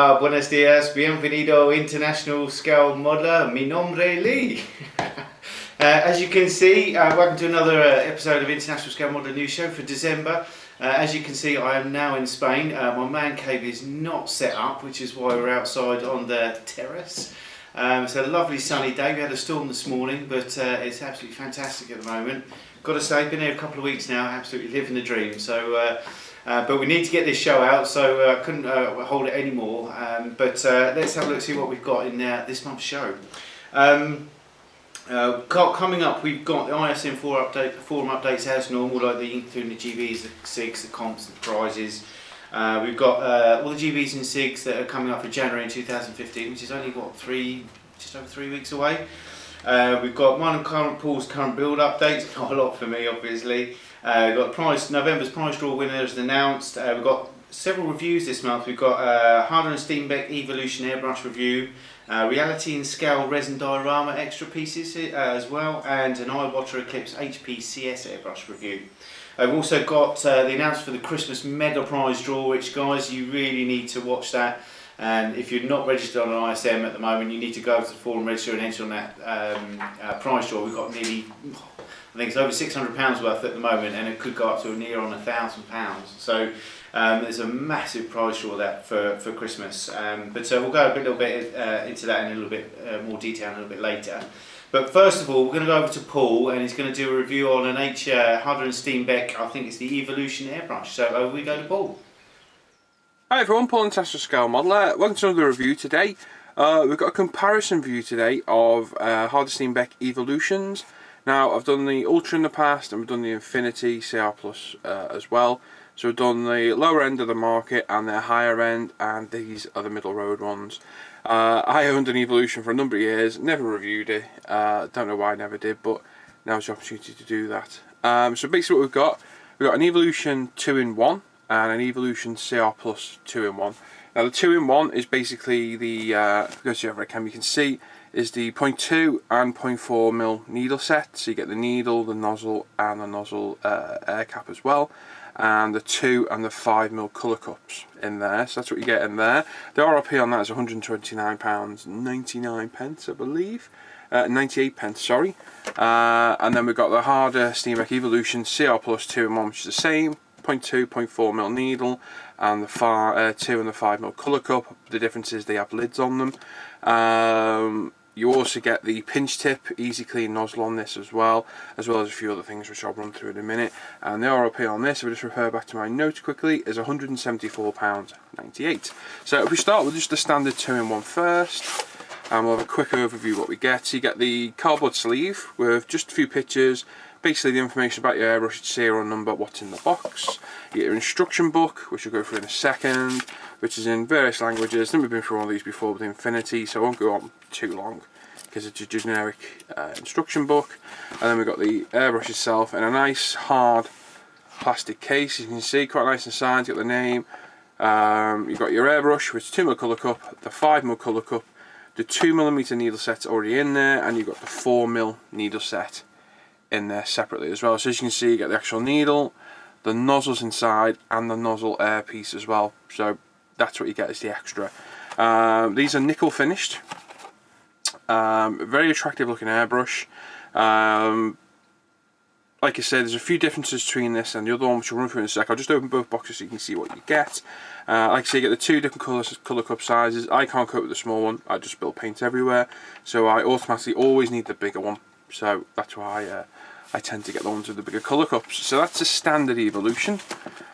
Hola, buenos días, bienvenido International Scale Modeler, mi nombre Lee. As you can see, welcome to another episode of International Scale Modeler News Show for December. As you can see, I am now in Spain. My man cave is not set up, which is why we're outside on the terrace. It's a lovely sunny day. We had a storm this morning, but it's absolutely fantastic at the moment. Got to say, been here a couple of weeks now, absolutely living the dream. So, but we need to get this show out, so I couldn't hold it anymore. But let's have a look, see what we've got in this month's show. Coming up, we've got the ISM forum updates as normal, like including the GBs, the SiGs, the comps, the prizes. We've got all the GBs and SiGs that are coming up for January in 2015, which is only what, just over 3 weeks away. We've got mine and current Paul's current build updates, not a lot for me obviously. We've got November's prize draw winners announced. We've got several reviews this month. We've got Harder and Steenbeck Evolution airbrush review, reality and scale resin diorama extra pieces as well, and an Iwata Eclipse HPCS airbrush review. I've also got the announcement for the Christmas mega prize draw, which guys, you really need to watch that. And if you're not registered on an ISM at the moment, you need to go to the forum, register and enter on that prize draw. We've got nearly, I think it's over £600 worth at the moment, and it could go up to near on £1,000. So there's a massive prize draw that for Christmas. But we'll go a little bit into that in a little bit more detail a little bit later. But first of all, we're going to go over to Paul, and he's going to do a review on an Harder and Steenbeck, I think it's the Evolution airbrush. So over we go to Paul. Hi everyone, Paul International Scale Modeler. Welcome to another review today. We've got a comparison view today of Harder Steenbeck Evolutions. Now, I've done the Ultra in the past, and we've done the Infinity CR Plus as well. So we've done the lower end of the market and the higher end, and these are the middle road ones. I owned an Evolution for a number of years, never reviewed it. Don't know why I never did, but now's the opportunity to do that. So basically what we've got an Evolution 2-in-1 and an Evolution CR Plus 2-in-1. Now the 2-in-1 is basically the, if you go to the other cam, you can see, is the 0.2 and 0.4mm needle set. So you get the needle, the nozzle, and the nozzle air cap as well. And the 2 and the 5mm colour cups in there. So that's what you get in there. The RRP on that is £129.99, I believe. 98 pence, sorry. And then we've got the Harder Steenbeck Evolution CR Plus 2-in-1, which is the same. 0.2, 0.4mm needle, and the 2 and the 5mm colour cup. The difference is they have lids on them. You also get the pinch tip, easy clean nozzle on this as well as a few other things which I'll run through in a minute. And the RRP on this, if I just refer back to my notes quickly, is £174.98. So if we start with just the standard 2-in-1 first, and we'll have a quick overview of what we get. So you get the cardboard sleeve with just a few pictures, basically the information about your airbrush, its serial number, what's in the box. You get your instruction book, which we'll go through in a second, which is in various languages. I think we've been through all these before with Infinity, so I won't go on too long because it's a generic instruction book. And then we've got the airbrush itself in a nice hard plastic case. You can see quite nice inside. You've got the name. You've got your airbrush, which is 2mm colour cup, the 5mm colour cup, the 2mm needle set already in there, and you've got the 4mm needle set in there separately as well. So as you can see, you get the actual needle, the nozzles inside, and the nozzle air piece as well. So that's what you get as the extra. These are nickel finished. Very attractive looking airbrush. Like I said, there's a few differences between this and the other one, which we'll run through in a sec. I'll just open both boxes so you can see what you get. Like I say, you get the 2 different colour cup sizes. I can't cope with the small one. I just spill paint everywhere, so I automatically always need the bigger one. So that's why I tend to get the ones with the bigger colour cups. So that's a standard Evolution.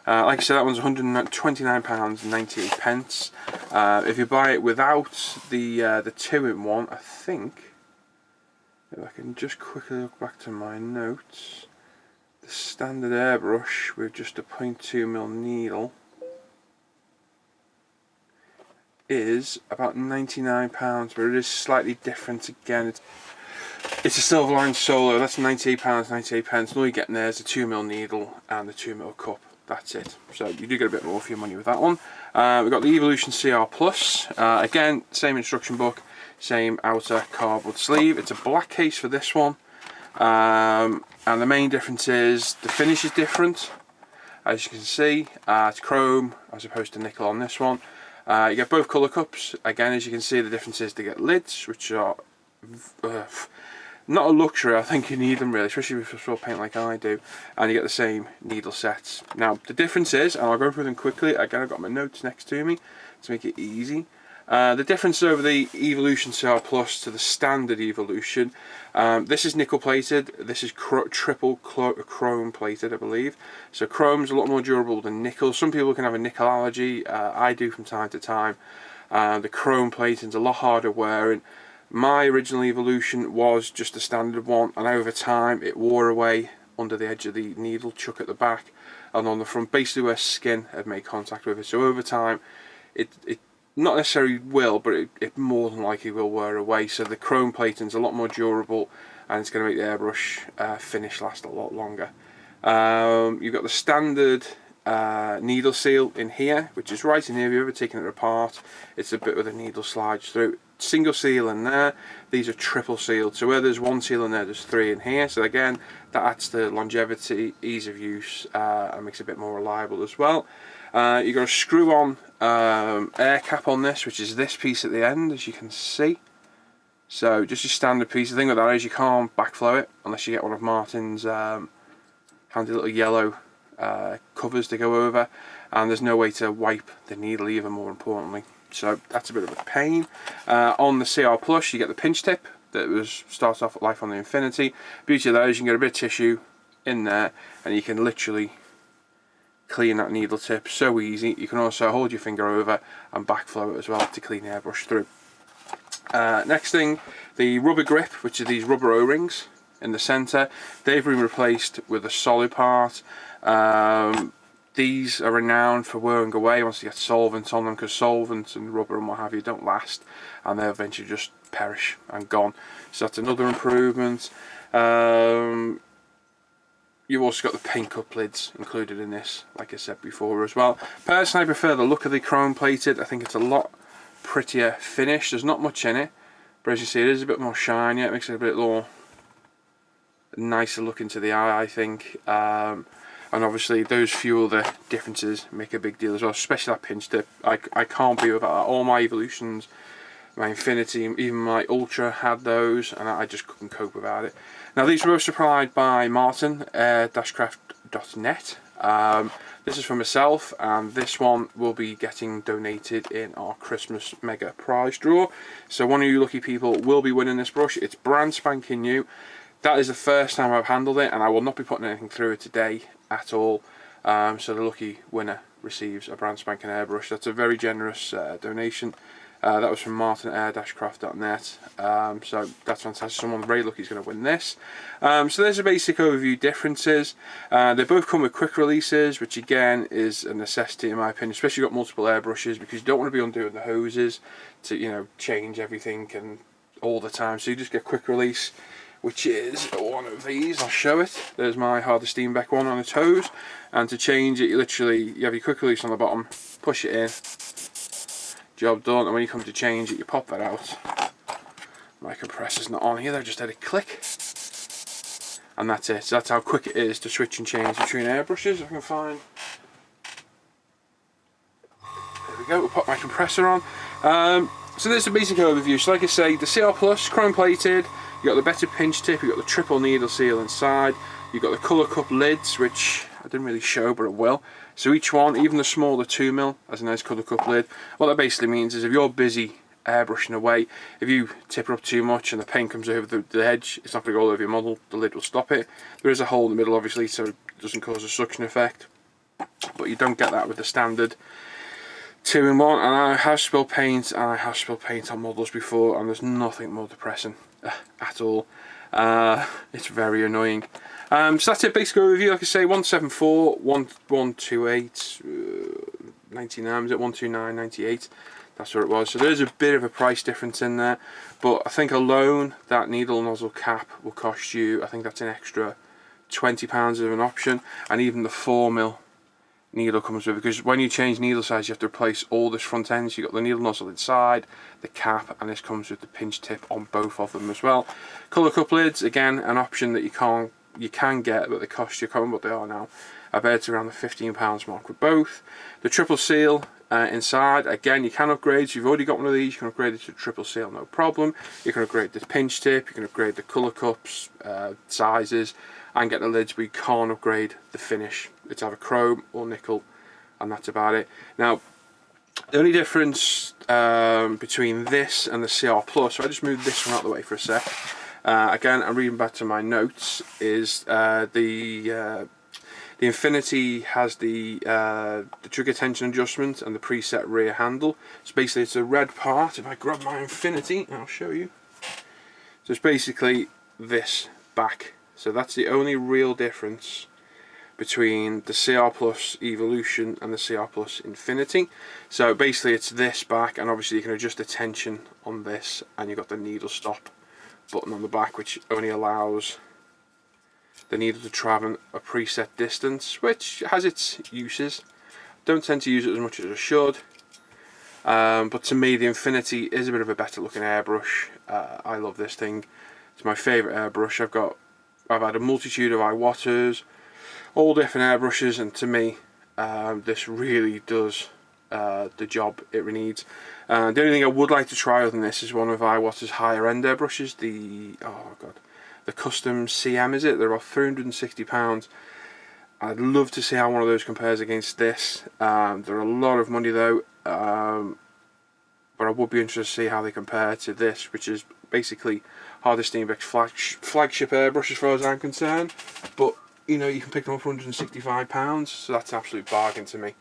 Like I said, that one's £129.98. If you buy it without the 2-in-1, I think, if I can just quickly look back to my notes, the standard airbrush with just a 0.2mm needle is about £99, but it is slightly different again. It's a Silverline Solo, that's £98.98, and all you're getting there is a 2mm needle and the 2mm cup. That's it. So you do get a bit more for your money with that one. We've got the Evolution CR Plus. Again, same instruction book, same outer cardboard sleeve. It's a black case for this one. And the main difference is the finish is different. As you can see, it's chrome as opposed to nickel on this one. You get both colour cups. Again, as you can see, the difference is they get lids, which are not a luxury. I think you need them really, especially if you spill paint like I do. And you get the same needle sets. Now the difference is, and I'll go through them quickly. Again, I've got my notes next to me to make it easy. The difference over the Evolution CR Plus to the standard Evolution, this is nickel plated, this is triple chrome plated, I believe. So chrome's a lot more durable than nickel. Some people can have a nickel allergy, I do from time to time. The chrome plating's a lot harder wearing. My original Evolution was just a standard one, and over time it wore away under the edge of the needle chuck at the back and on the front, basically where skin had made contact with it. So over time it not necessarily will, but it more than likely will wear away. So the chrome plating's a lot more durable, and it's going to make the airbrush finish last a lot longer. You've got the standard needle seal in here, which is right in here. If you've ever taken it apart, it's a bit where the needle slides through. Single seal in there. These are triple sealed, so where there's one seal in there, there's 3 in here. So again, that adds to longevity, ease of use, and makes it a bit more reliable as well. You've got a screw on air cap on this, which is this piece at the end, as you can see. So just your standard piece. The thing with that is you can't backflow it unless you get one of Martin's handy little yellow covers to go over, and there's no way to wipe the needle either, more importantly. So that's a bit of a pain. On the CR Plus you get the pinch tip that was starts off at life on the Infinity. Beauty of that is you can get a bit of tissue in there and you can literally clean that needle tip so easy. You can also hold your finger over and backflow it as well to clean the airbrush through. Next thing, the rubber grip, which are these rubber O-rings in the centre. They've been replaced with a solid part. These are renowned for wearing away once you get solvents on them, because solvents and rubber and what have you don't last, and they eventually just perish and gone. So that's another improvement. You've also got the paint cup lids included in this, like I said before as well. Personally, I prefer the look of the chrome plated. I think it's a lot prettier finish. There's not much in it, but as you see, it is a bit more shiny. It makes it a bit more nicer looking to the eye, I think. And obviously those few other differences make a big deal as well, especially that pinch tip. I can't be without that. All my Evolutions, my Infinity, even my Ultra had those, and I just couldn't cope without it. Now these were both supplied by Martin, air-craft.net. This is for myself, and this one will be getting donated in our Christmas mega prize draw. So one of you lucky people will be winning this brush. It's brand spanking new. That is the first time I've handled it, and I will not be putting anything through it today at all. So the lucky winner receives a brand spanking airbrush. That's a very generous donation. That was from Martin at air-craft.net. So that's fantastic. Someone very lucky is going to win this. So there's a basic overview differences. They both come with quick releases, which again is a necessity in my opinion, especially if you've got multiple airbrushes, because you don't want to be undoing the hoses to, you know, change everything and all the time. So you just get quick release, which is one of these. I'll show it. There's my harder Steenbeck one on its hose, and to change it, you have your quick release on the bottom, push it in, job done. And when you come to change it, you pop that out. My compressor's not on here, I just had a click, and that's it. So that's how quick it is to switch and change between airbrushes. If I can find, there we go. We'll pop my compressor on. So there's the basic overview. So like I say, the CR Plus, chrome plated. You've got the better pinch tip, you've got the triple needle seal inside, you've got the colour cup lids, which I didn't really show, but it will. So each one, even the smaller 2mm, has a nice colour cup lid. What that basically means is if you're busy airbrushing away, if you tip her up too much and the paint comes over the edge, it's not going to go all over your model, the lid will stop it. There is a hole in the middle obviously, so it doesn't cause a suction effect, but you don't get that with the standard 2-in-1. And I have spilled paint, and I have spilled paint on models before, and there's nothing more depressing at all. It's very annoying. So that's it, basic overview. Like I say, 174, 128, 99, was it 129, 98? That's where it was. So there's a bit of a price difference in there, but I think alone that needle nozzle cap will cost you, I think that's an extra £20 of an option, and even the 4mm needle comes with it, because when you change needle size you have to replace all this front end. So you've got the needle nozzle inside, the cap, and this comes with the pinch tip on both of them as well. Colour cup lids, again an option that you can get, but they cost you, I can't remember what they are now. I bet it's around the £15 mark with both. The triple seal, inside. Again, you can upgrade, so you've already got one of these, you can upgrade it to triple seal, no problem. You can upgrade the pinch tip, you can upgrade the colour cups, sizes, and get the lids, but you can't upgrade the finish. It's either chrome or nickel, and that's about it. Now, the only difference between this and the CR Plus, so I just moved this one out of the way for a sec. Again, I'm reading back to my notes, is the Infinity has the trigger tension adjustment and the preset rear handle. So basically it's a red part. If I grab my Infinity, I'll show you. So it's basically this back. So that's the only real difference between the CR Plus Evolution and the CR Plus Infinity. So basically it's this back, and obviously you can adjust the tension on this, and you've got the needle stop button on the back, which only allows the needle to travel a preset distance, which has its uses. Don't tend to use it as much as I should, but to me the Infinity is a bit of a better looking airbrush. I love this thing. It's my favourite airbrush. I've had a multitude of Iwatas, all different airbrushes, and to me this really does the job it needs. The only thing I would like to try other than this is one of Iwata's higher end airbrushes, the custom CM, is it? They're about £360. I'd love to see how one of those compares against this. They're a lot of money though, but I would be interested to see how they compare to this, which is basically Harder Steenbeck's flagship airbrush as far as I'm concerned. But you know, you can pick them up for £165, so that's an absolute bargain to me.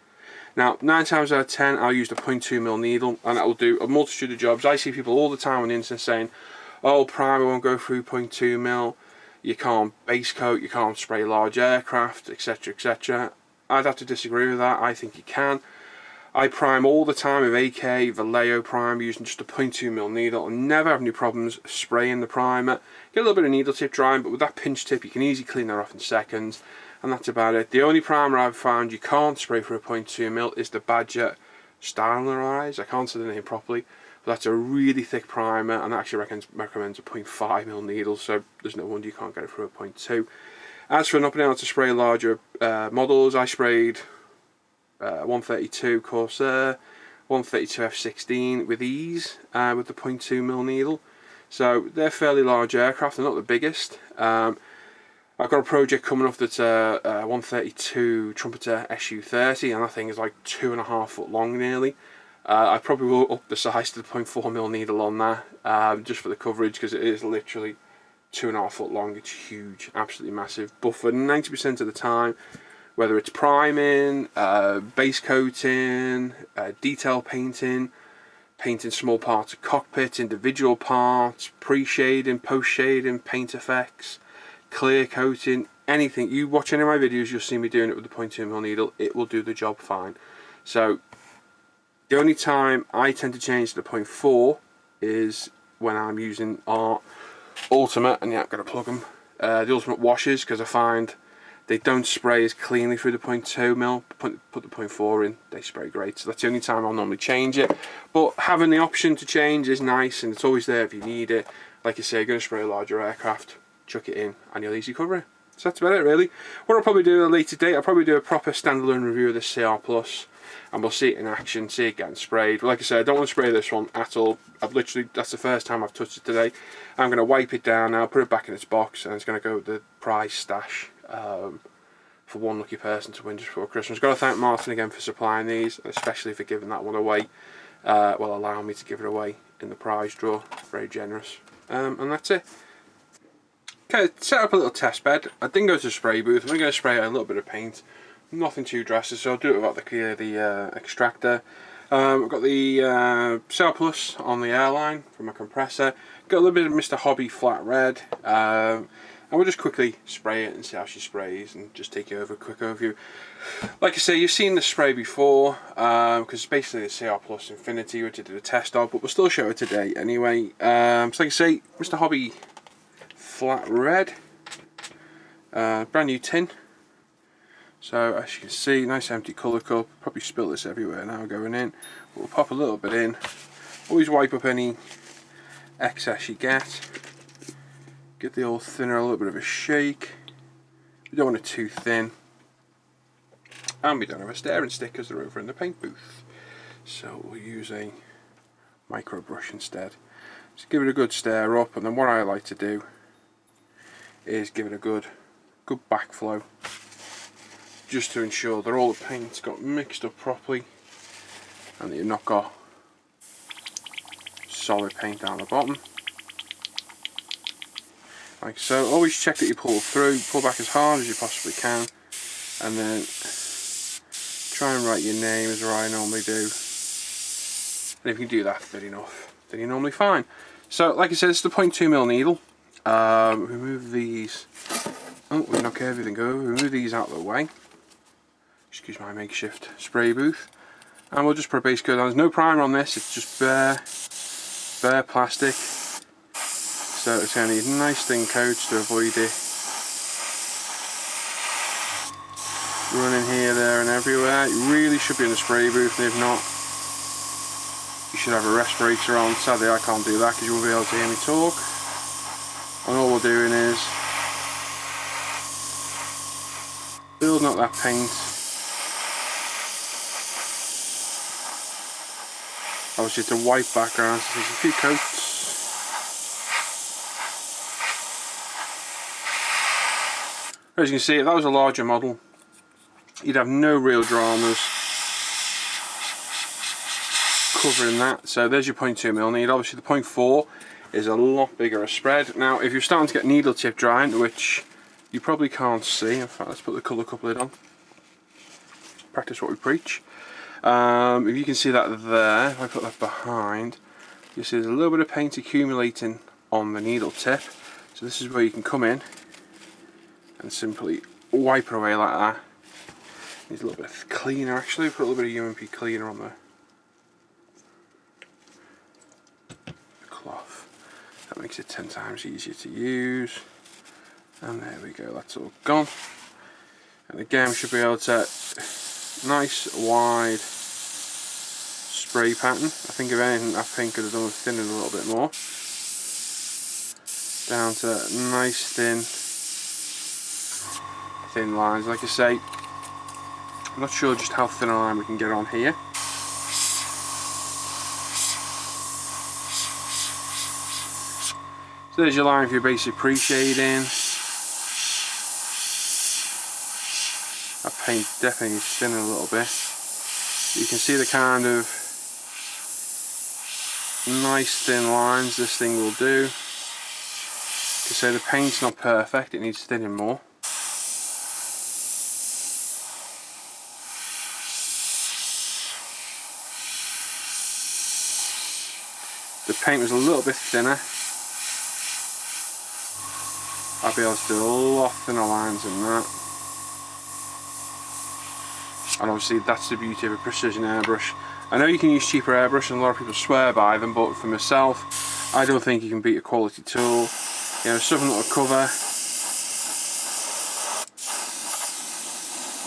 Now, 9 times out of 10, I'll use the 0.2mm needle, and that will do a multitude of jobs. I see people all the time on the internet saying, oh, primer won't go through 0.2mm, you can't base coat, you can't spray large aircraft, etc, etc. I'd have to disagree with that. I think you can. I prime all the time with AK, Vallejo primer, using just a 0.2mm needle, and never have any problems spraying the primer. Get a little bit of needle tip drying, but with that pinch tip you can easily clean that off in seconds, and that's about it. The only primer I've found you can't spray for a 0.2mm is the Badger Stylerise. I can't say the name properly. But that's a really thick primer, and actually recommends a 0.5mm needle, so there's no wonder you can't get it for a 0.2. As for not being able to spray larger models, I sprayed 132 Corsair, 132 F16 with ease with the 0.2mm needle. So they're fairly large aircraft, they're not the biggest. I've got a project coming up that's a 132 Trumpeter SU30, and that thing is like 2.5 foot long nearly. I probably will up the size to the 0.4mm needle on that, just for the coverage, because it is literally 2.5 foot long. It's huge, absolutely massive. But for 90% of the time, whether it's priming, base coating, detail painting, painting small parts of cockpits, individual parts, pre-shading, post-shading, paint effects, clear coating, anything. You watch any of my videos, you'll see me doing it with the 0.2mm needle. It will do the job fine. So the only time I tend to change to the 0.4 is when I'm using our Ultimate, and yeah, I'm going to plug them, the Ultimate washers, because I find they don't spray as cleanly through the 0.2mm. Put the 0.4 in, they spray great. So that's the only time I'll normally change it. But having the option to change is nice, and it's always there if you need it. Like I say, you're going to spray a larger aircraft, chuck it in, and you'll easily cover it. So that's about it really. What I'll probably do at a later date, I'll probably do a proper standalone review of this CR Plus, and we'll see it in action, see it getting sprayed. But like I said, I don't want to spray this one at all. That's the first time I've touched it today. I'm going to wipe it down now, put it back in its box, and it's going to go with the prize stash for one lucky person to win just before Christmas. Got to thank Martin again for supplying these, especially for giving that one away. Well, allowing me to give it away in the prize draw. Very generous. And that's it. Okay, set up a little test bed. I didn't go to the spray booth. I'm going to spray a little bit of paint. Nothing too drastic, so I'll do it without the extractor. I've got the CR Plus on the airline for my compressor. Got a little bit of Mr. Hobby Flat Red. And we'll just quickly spray it and see how she sprays, and just take you over a quick overview. Like I say, you've seen the spray before, because it's basically the CR Plus Infinity, which I did a test of, but we'll still show it today anyway. So like I say, Mr. Hobby Flat Red, brand new tin. So as you can see, nice empty colour cup. Probably spill this everywhere now going in. We'll pop a little bit in. Always wipe up any excess you get. Give the old thinner a little bit of a shake. You don't want it too thin. And we don't have a staring stick because they're over in the paint booth. So we'll use a micro brush instead. Just give it a good stir up, and then what I like to do is give it a good backflow, just to ensure that all the paint's got mixed up properly and that you've not got solid paint down the bottom. Like so. Always check that you pull through, pull back as hard as you possibly can, and then try and write your name as I normally do. And if you do that good enough, then you're normally fine. So like I said, it's the 0.2mm needle. Remove these. Oh, we knock everything over. Remove these out of the way. Excuse my makeshift spray booth. And we'll just put a base coat on. There's no primer on this, it's just bare plastic. So it's going to need nice thin coats to avoid it running here, there and everywhere. You really should be in the spray booth, and if not, you should have a respirator on. Sadly I can't do that because you won't be able to hear me talk. And all we're doing is building up that paint. Obviously it's a white background, so there's a few coats. As you can see, if that was a larger model, you'd have no real dramas covering that. So there's your 0.2mm needle. Obviously the 0.4 is a lot bigger a spread. Now if you're starting to get needle tip drying, which you probably can't see, in fact let's put the colour couplet on. Practice what we preach. If you can see that there, if I put that behind, you see there's a little bit of paint accumulating on the needle tip. So this is where you can come in and simply wipe it away like that. Needs a little bit of cleaner actually, put a little bit of UMP cleaner on the cloth. That makes it 10 times easier to use. And there we go, that's all gone. And again we should be able to, nice wide spray pattern. I think if anything that paint could have done with thinning a little bit more. Down to nice thin lines. Like I say, I'm not sure just how thin a line we can get on here. So there's your line for your basic pre-shading. That paint definitely is thinning a little bit. You can see the kind of nice thin lines this thing will do. To say the paint's not perfect, it needs thinning more. The paint was a little bit thinner. I'll be able to do a lot thinner lines than that. And obviously that's the beauty of a precision airbrush. I know you can use cheaper airbrush and a lot of people swear by them, but for myself, I don't think you can beat a quality tool. You know, something that will cover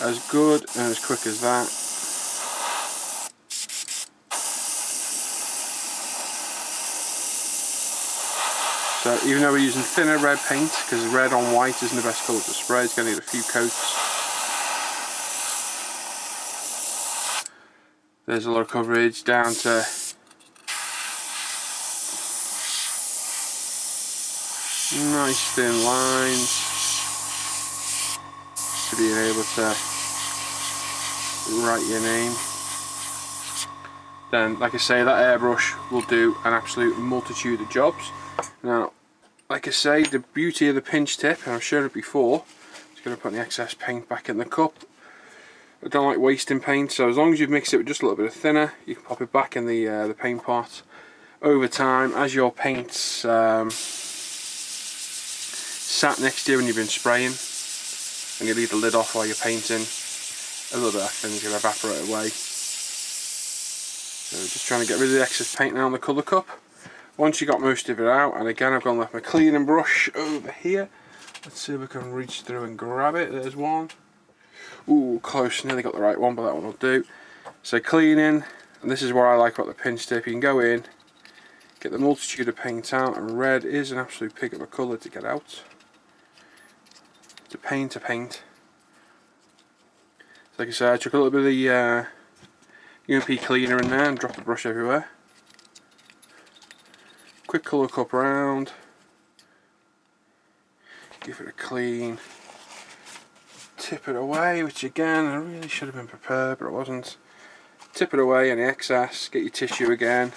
as good and as quick as that. So even though we're using thinner red paint, because red on white isn't the best colour to spray, it's going to need a few coats. There's a lot of coverage down to nice thin lines to being able to write your name. Then, like I say, that airbrush will do an absolute multitude of jobs. Now, like I say, the beauty of the pinch tip, and I've shown it before, it's going to put the excess paint back in the cup. I don't like wasting paint, so as long as you've mixed it with just a little bit of thinner, you can pop it back in the paint pot. Over time, as your paint's sat next to you when you've been spraying, and you leave the lid off while you're painting, a little bit of that thin's going to evaporate away. So just trying to get rid of the excess paint now on the colour cup. Once you got most of it out, and again I've gone left my cleaning brush over here. Let's see if we can reach through and grab it. There's one. Ooh, close, nearly got the right one, but that one will do. So cleaning, and this is what I like about the pinch tip. You can go in, get the multitude of paint out, and red is an absolute pig of a colour to get out. It's a pain to paint. So like I said, I took a little bit of the UMP cleaner in there and drop the brush everywhere. Quick colour cup round. Give it a clean. Tip it away, which again I really should have been prepared, but I wasn't. Tip it away any excess. Get your tissue again.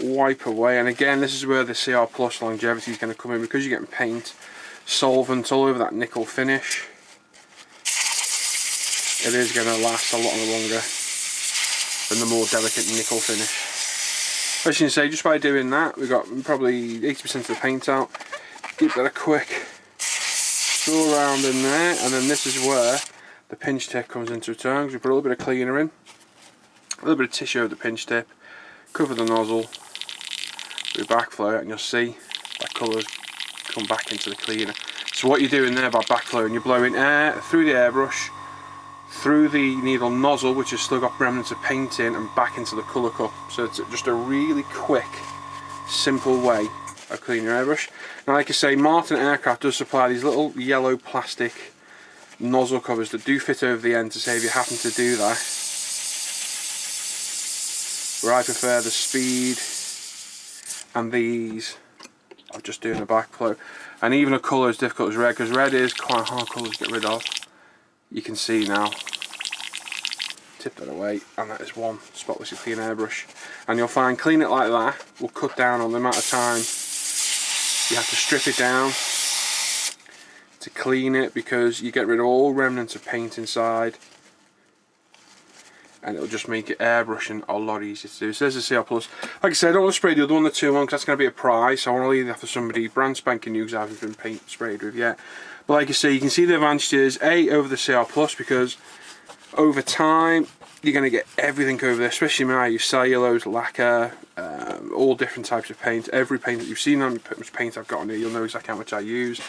Wipe away, and again this is where the CR Plus longevity is going to come in, because you're getting paint, solvent all over that nickel finish. It is going to last a lot longer than the more delicate nickel finish. As you can see, just by doing that, we've got probably 80% of the paint out. Give that a quick go around in there, and then this is where the pinch tip comes into return. We put a little bit of cleaner in, a little bit of tissue over the pinch tip, cover the nozzle, we backflow it, and you'll see that colour's come back into the cleaner. So what you're doing there by backflowing, you're blowing air through the airbrush, through the needle nozzle, which has still got remnants of paint in, and back into the colour cup. So it's just a really quick, simple way of cleaning your airbrush. Now, like I say, Martin Aircraft does supply these little yellow plastic nozzle covers that do fit over the end to save you having to do that. Where I prefer the Speed and these of just doing a backflow. And even a colour as difficult as red, because red is quite a hard colour to get rid of. You can see now. Tip that away, and that is one spotlessly clean airbrush. And you'll find clean it like that will cut down on the amount of time you have to strip it down to clean it, because you get rid of all remnants of paint inside, and it'll just make it airbrushing a lot easier to do. So there's the CR Plus. Like I said, I don't want to spray the other one, the 2-in-1, because that's going to be a prize. So I want to leave that for somebody brand spanking new, because I haven't been paint sprayed with yet. But like I say, you can see the advantages over the CR Plus, because over time you're going to get everything over there, especially when I use cellulose, lacquer, all different types of paint. Every paint that you've seen on how much paint I've got on here, you'll know exactly how much I use.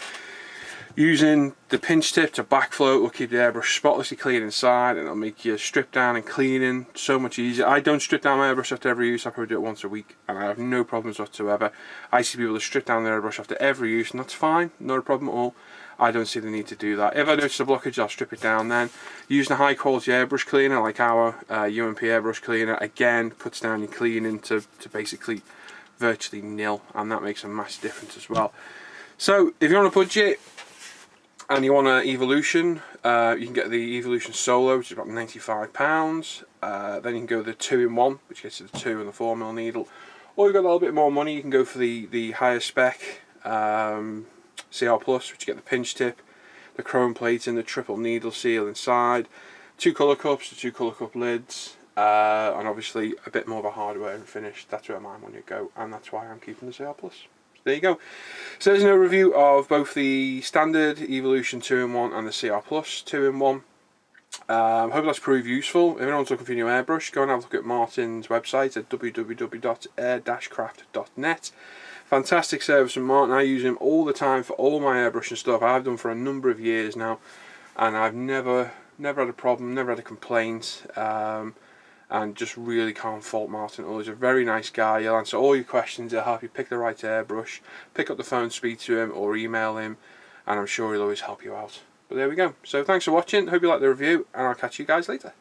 Using the pinch tip to backflow will keep the airbrush spotlessly clean inside, and it'll make your strip down and cleaning so much easier. I don't strip down my airbrush after every use. I probably do it once a week, and I have no problems whatsoever. I see people that strip down their airbrush after every use, and that's fine, not a problem at all. I don't see the need to do that. If I notice a blockage, I'll strip it down then. Using a high quality airbrush cleaner like our UMP airbrush cleaner, again, cuts down your cleaning to basically virtually nil, and that makes a massive difference as well. So if you're on a budget and you want an Evolution, you can get the Evolution Solo, which is about £95. Then you can go the 2-in-1, which gets you the 2 and the 4mm needle. Or you've got a little bit more money, you can go for the higher spec CR Plus, which you get the pinch tip, the chrome plates and the triple needle seal inside, 2 colour cups, the 2 colour cup lids, and obviously a bit more of a hardware and finish. That's where my money would go, and that's why I'm keeping the CR Plus. There you go. So there's no review of both the standard Evolution 2-in-1 and the CR Plus 2-in-1. Hope that's proved useful. If anyone's looking for a new airbrush, go and have a look at Martin's website at www.air-craft.net. Fantastic service from Martin. I use him all the time for all my airbrushing stuff. I've done for a number of years now, and I've never had a problem, never had a complaint. And just really can't fault Martin at all. He's a very nice guy. He'll answer all your questions. He'll help you pick the right airbrush, pick up the phone, speak to him, or email him, and I'm sure he'll always help you out. But there we go. So thanks for watching. Hope you liked the review, and I'll catch you guys later.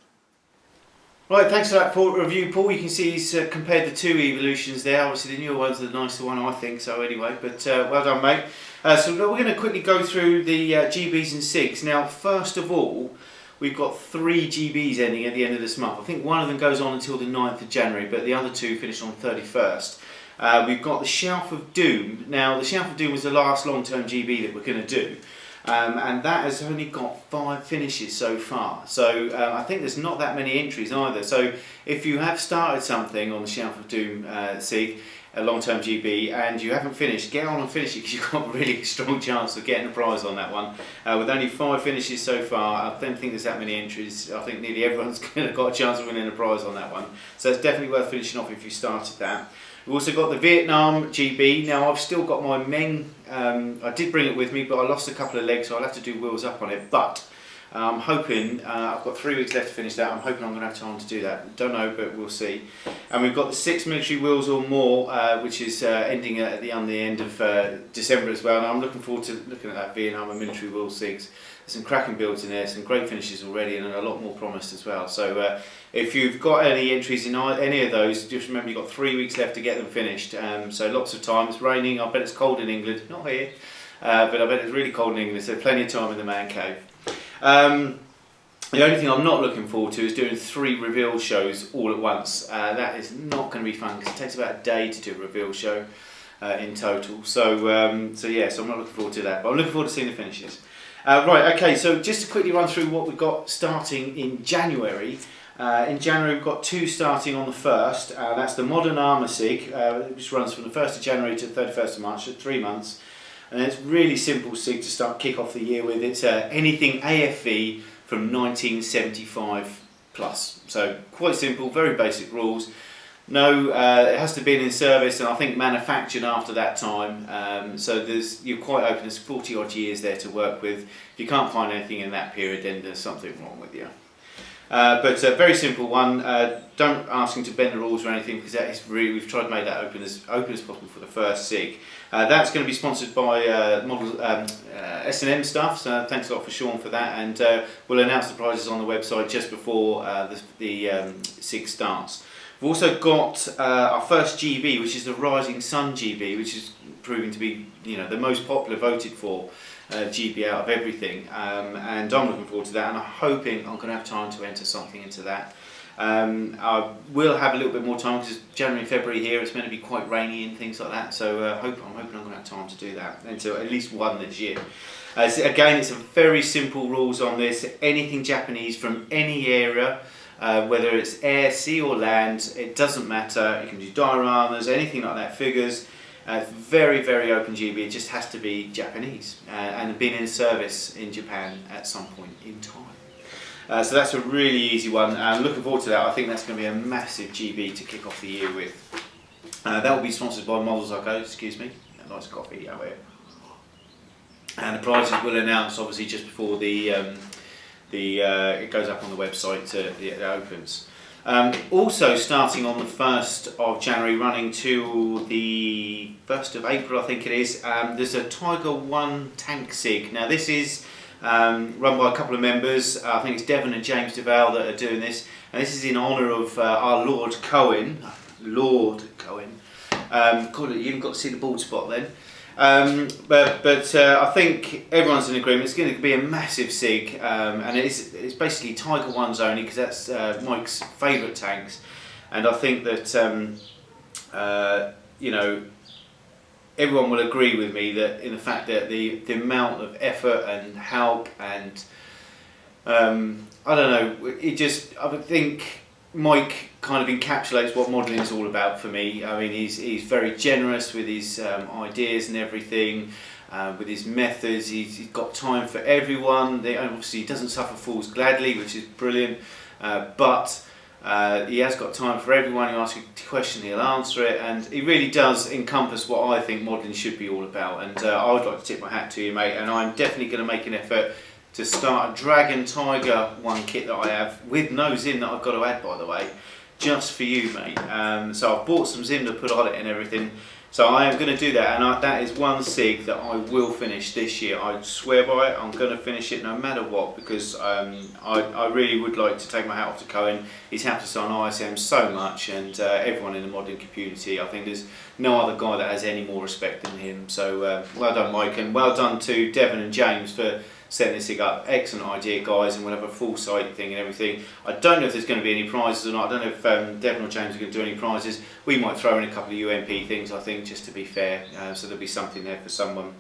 Right, thanks for that review, Paul. You can see he's compared the 2 Evolutions there. Obviously the newer one's the nicer one, I think, so anyway, but well done, mate. So we're going to quickly go through the GBs and SiGs. Now, first of all, we've got 3 GBs ending at the end of this month. I think one of them goes on until the 9th of January, but the other 2 finish on the 31st. We've got the Shelf of Doom. Now, the Shelf of Doom was the last long-term GB that we're going to do. And that has only got 5 finishes so far. So I think there's not that many entries either. So if you have started something on the Shelf of Doom SiG, a long-term GB, and you haven't finished, get on and finish it, because you've got a really strong chance of getting a prize on that one. With only 5 finishes so far, I don't think there's that many entries. I think nearly everyone's got a chance of winning a prize on that one. So it's definitely worth finishing off if you started that. We've also got the Vietnam GB. Now I've still got my Meng, I did bring it with me, but I lost a couple of legs, so I'll have to do wheels up on it. But I'm hoping, I've got 3 weeks left to finish that. I'm hoping I'm going to have time to do that. Don't know, but we'll see. And we've got the 6 military wheels or more, which is ending at the end of December as well. And I'm looking forward to looking at that Vietnam and military wheel SiGs. There's some cracking builds in there, some great finishes already, and a lot more promised as well. So if you've got any entries in any of those, just remember you've got 3 weeks left to get them finished. So lots of time. It's raining. I bet it's cold in England. Not here, but I bet it's really cold in England. So plenty of time in the man cave. The only thing I'm not looking forward to is doing 3 reveal shows all at once. That is not going to be fun because it takes about a day to do a reveal show in total. So yeah, so I'm not looking forward to that, but I'm looking forward to seeing the finishes. Right, okay, so just to quickly run through what we've got starting in January. In January we've got 2 starting on the 1st. That's the Modern Armour SiG, which runs from the 1st of January to the 31st of March, at 3 months. And it's really simple SiG to kick off the year with. It's anything AFV from 1975 plus. So quite simple, very basic rules. No, it has to be in service and I think manufactured after that time. So you're quite open. There's 40 odd years there to work with. If you can't find anything in that period, then there's something wrong with you. But a very simple one. Don't ask him to bend the rules or anything because that is really, we've tried to make that open as possible for the first SiG. That's going to be sponsored by model S&M stuff. So thanks a lot for Sean for that, and we'll announce the prizes on the website just before the SiG starts. We've also got our first GB, which is the Rising Sun GB, which is proving to be, you know, the most popular voted for GB out of everything, and I'm looking forward to that, and I'm hoping I'm going to have time to enter something into that. I will have a little bit more time because January and February here, it's meant to be quite rainy and things like that, so I'm hoping I'm going to have time to do that, and to at least one this year. So again, it's a very simple rules on this. Anything Japanese from any area, whether it's air, sea or land, it doesn't matter. You can do dioramas, anything like that, figures. Very, very open GB. It just has to be Japanese and been in service in Japan at some point in time. So that's a really easy one. I'm looking forward to that. I think that's going to be a massive GB to kick off the year with. That will be sponsored by Models I Go. Excuse me. A nice coffee out here. And the prizes we'll announce obviously just before it goes up on the website. It opens. Also starting on the 1st of January, running to the 1st of April, I think it is, there's a Tiger 1 tank SiG. Now this is run by a couple of members. I think it's Devon and James Duval that are doing this, and this is in honour of our Lord Cohen. God, you haven't got to see the bald spot then. But I think everyone's in agreement. It's going to be a massive SiG, and it's basically Tiger 1s only because that's Mike's favourite tanks, and I think that you know, everyone will agree with me that in the fact that the amount of effort and help and I don't know, I would think Mike kind of encapsulates what modelling is all about for me. I mean, he's very generous with his ideas and everything, with his methods. He's got time for everyone. Obviously, he doesn't suffer fools gladly, which is brilliant. But he has got time for everyone. You ask a question, he'll answer it, and he really does encompass what I think modelling should be all about. And I would like to tip my hat to you, mate. And I'm definitely going to make an effort to start a Dragon Tiger 1 kit that I have with no Zim that I've got to add, by the way, just for you, mate. So I've bought some Zim to put on it and everything. So I am going to do that, and that is one SiG that I will finish this year. I swear by it. I'm going to finish it no matter what, because I really would like to take my hat off to Cohen. He's helped us on ISM so much, and everyone in the modelling community. I think there's no other guy that has any more respect than him. So well done, Mike, and well done to Devon and James for setting this SiG up. Excellent idea, guys, and we'll have a full site thing and everything. I don't know if there's going to be any prizes or not. I don't know if Devon or James are going to do any prizes. We might throw in a couple of UMP things, I think, just to be fair, so there'll be something there for someone.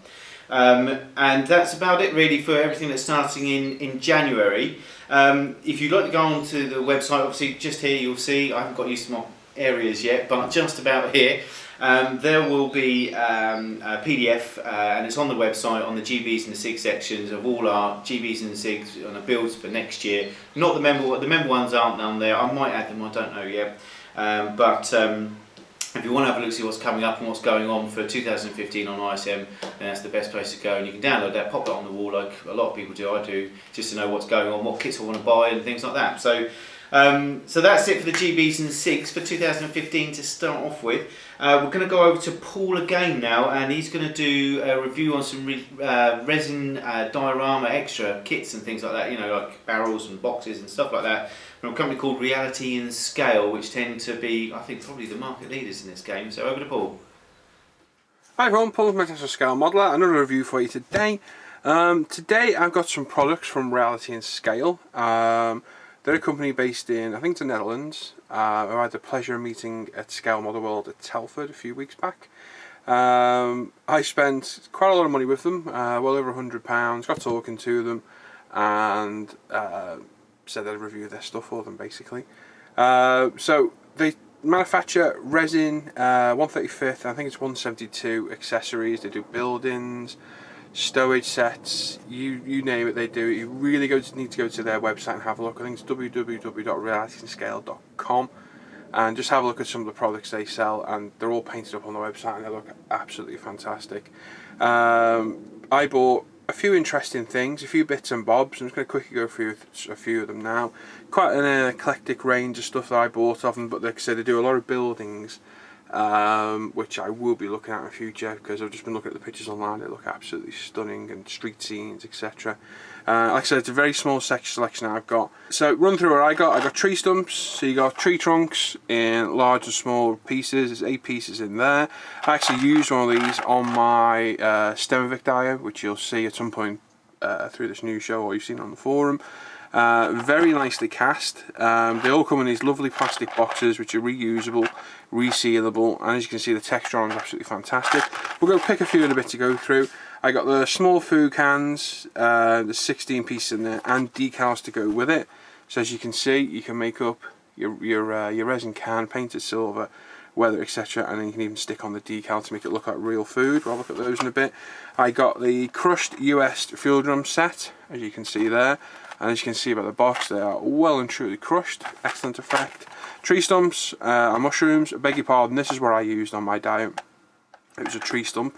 And that's about it really for everything that's starting in January. If you'd like to go on to the website, obviously just here you'll see, I haven't got used to my areas yet, but just about here. There will be a PDF, and it's on the website on the GBs and the SiG sections of all our GBs and SiGs on the builds for next year. Not the member ones aren't on there. I might add them, I don't know yet. But if you want to have a look, see what's coming up and what's going on for 2015 on ISM, then that's the best place to go. And you can download that, pop it on the wall like a lot of people do. I do, just to know what's going on, what kits I want to buy and things like that. So So that's it for the GBs and SiGs for 2015 to start off with. We're going to go over to Paul again now, and he's going to do a review on some resin diorama extra kits and things like that, you know, like barrels and boxes and stuff like that, from a company called Reality and Scale, which tend to be, I think, probably the market leaders in this game. So over to Paul. Hi everyone, Paul from Iwata Scale Modeler. Another review for you today. Today I've got some products from Reality and Scale. They're a company based in, I think, the Netherlands. I had the pleasure of meeting at Scale Model World at Telford a few weeks back. I spent quite a lot of money with them, well over £100, got talking to them, and said I'd review their stuff for them basically. So they manufacture resin, 135th, I think it's 172 accessories. They do buildings, stowage sets, you name it, they do it. You really need to go to their website and have a look. I think it's www.realityandscale.com, and just have a look at some of the products they sell, and they're all painted up on the website and they look absolutely fantastic. I bought a few interesting things, a few bits and bobs. I'm just going to quickly go through a few of them now. Quite an eclectic range of stuff that I bought of them, but like I said, they do a lot of buildings, which I will be looking at in the future, because I've just been looking at the pictures online. They look absolutely stunning, and street scenes, etc. Like I said, it's a very small selection I've got. So run through what I got. I got tree stumps, so you got tree trunks in large and small pieces. There's 8 pieces in there. I actually used one of these on my Steenbeck Dio, which you'll see at some point through this new show, or you've seen on the forum. Very nicely cast. They all come in these lovely plastic boxes, which are reusable, resealable, and as you can see, the texture on them is absolutely fantastic. We're going to pick a few in a bit to go through. I got the small food cans, there's 16 pieces in there, and decals to go with it. So as you can see, you can make up your resin can, paint it silver, weather, etc., and then you can even stick on the decal to make it look like real food. We'll look at those in a bit. I got the crushed US fuel drum set, as you can see there, and as you can see by the box, they are well and truly crushed. Excellent effect. Tree stumps and mushrooms. I beg your pardon, this is what I used on my diet. It was a tree stump.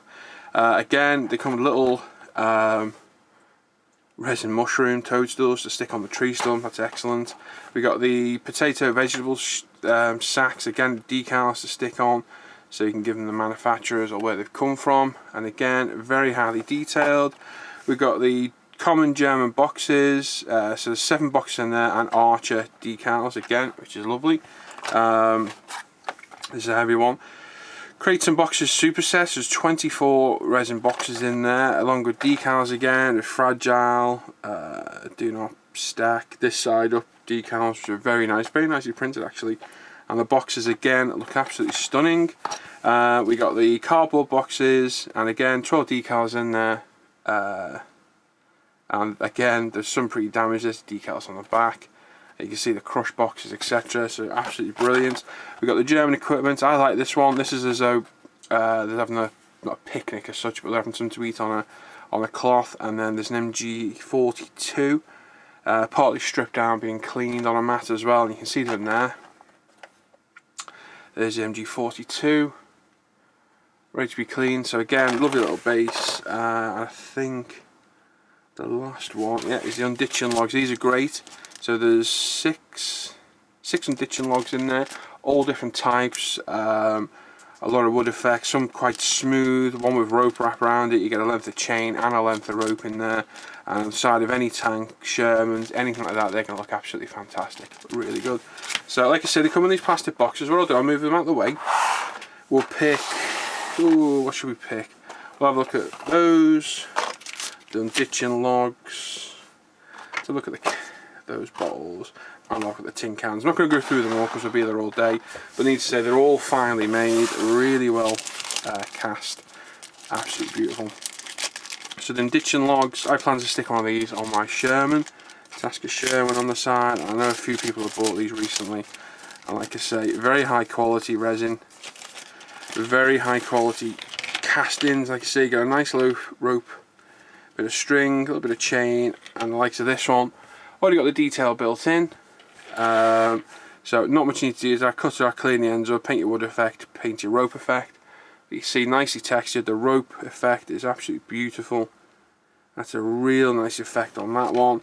Again, they come with little resin mushroom toadstools to stick on the tree stump. That's excellent. We got the potato vegetable sacks, again decals to stick on, so you can give them the manufacturers or where they've come from, and again very highly detailed. We've got the common German boxes, so there's 7 boxes in there, and Archer decals again, which is lovely. This is a heavy one. Crates and boxes supersets, there's 24 resin boxes in there, along with decals again, with fragile, do not stack, this side up decals, which are very nicely printed actually. And the boxes again look absolutely stunning. We got the cardboard boxes, and again 12 decals in there. And again, there's some pretty damaged, there's decals on the back. You can see the crush boxes, etc. So absolutely brilliant. We've got the German equipment. I like this one. This is as though they're having not a picnic as such, but they're having something to eat on a cloth. And then there's an MG42, partly stripped down, being cleaned on a mat as well. And you can see them there. There's the MG42, ready to be cleaned. So again, lovely little base. I think the last one, yeah, is the unditching logs. These are great. So there's six unditching logs in there, all different types, a lot of wood effects, some quite smooth, one with rope wrap around it. You get a length of chain and a length of rope in there, and on the side of any tank, Shermans, anything like that, they're going to look absolutely fantastic, really good. So like I said, they come in these plastic boxes. What I'll do, I'll move them out of the way. We'll pick, ooh, what should we pick? We'll have a look at those, the unditching logs, so look at those bottles, and look at the tin cans. I'm not going to go through them all because we'll be there all day, but I need to say they're all finely made, really well cast, absolutely beautiful. So the unditching logs, I plan to stick one of these on my Sherman, Tasker Sherman on the side. I know a few people have bought these recently, and like I say, very high quality resin, very high quality castings. Like I say, you got a nice low rope, bit of string, a little bit of chain, and the likes of this one. Already got the detail built in, so not much you need to do is I cut or I clean the ends up, paint your wood effect, paint your rope effect. You see, nicely textured. The rope effect is absolutely beautiful. That's a real nice effect on that one.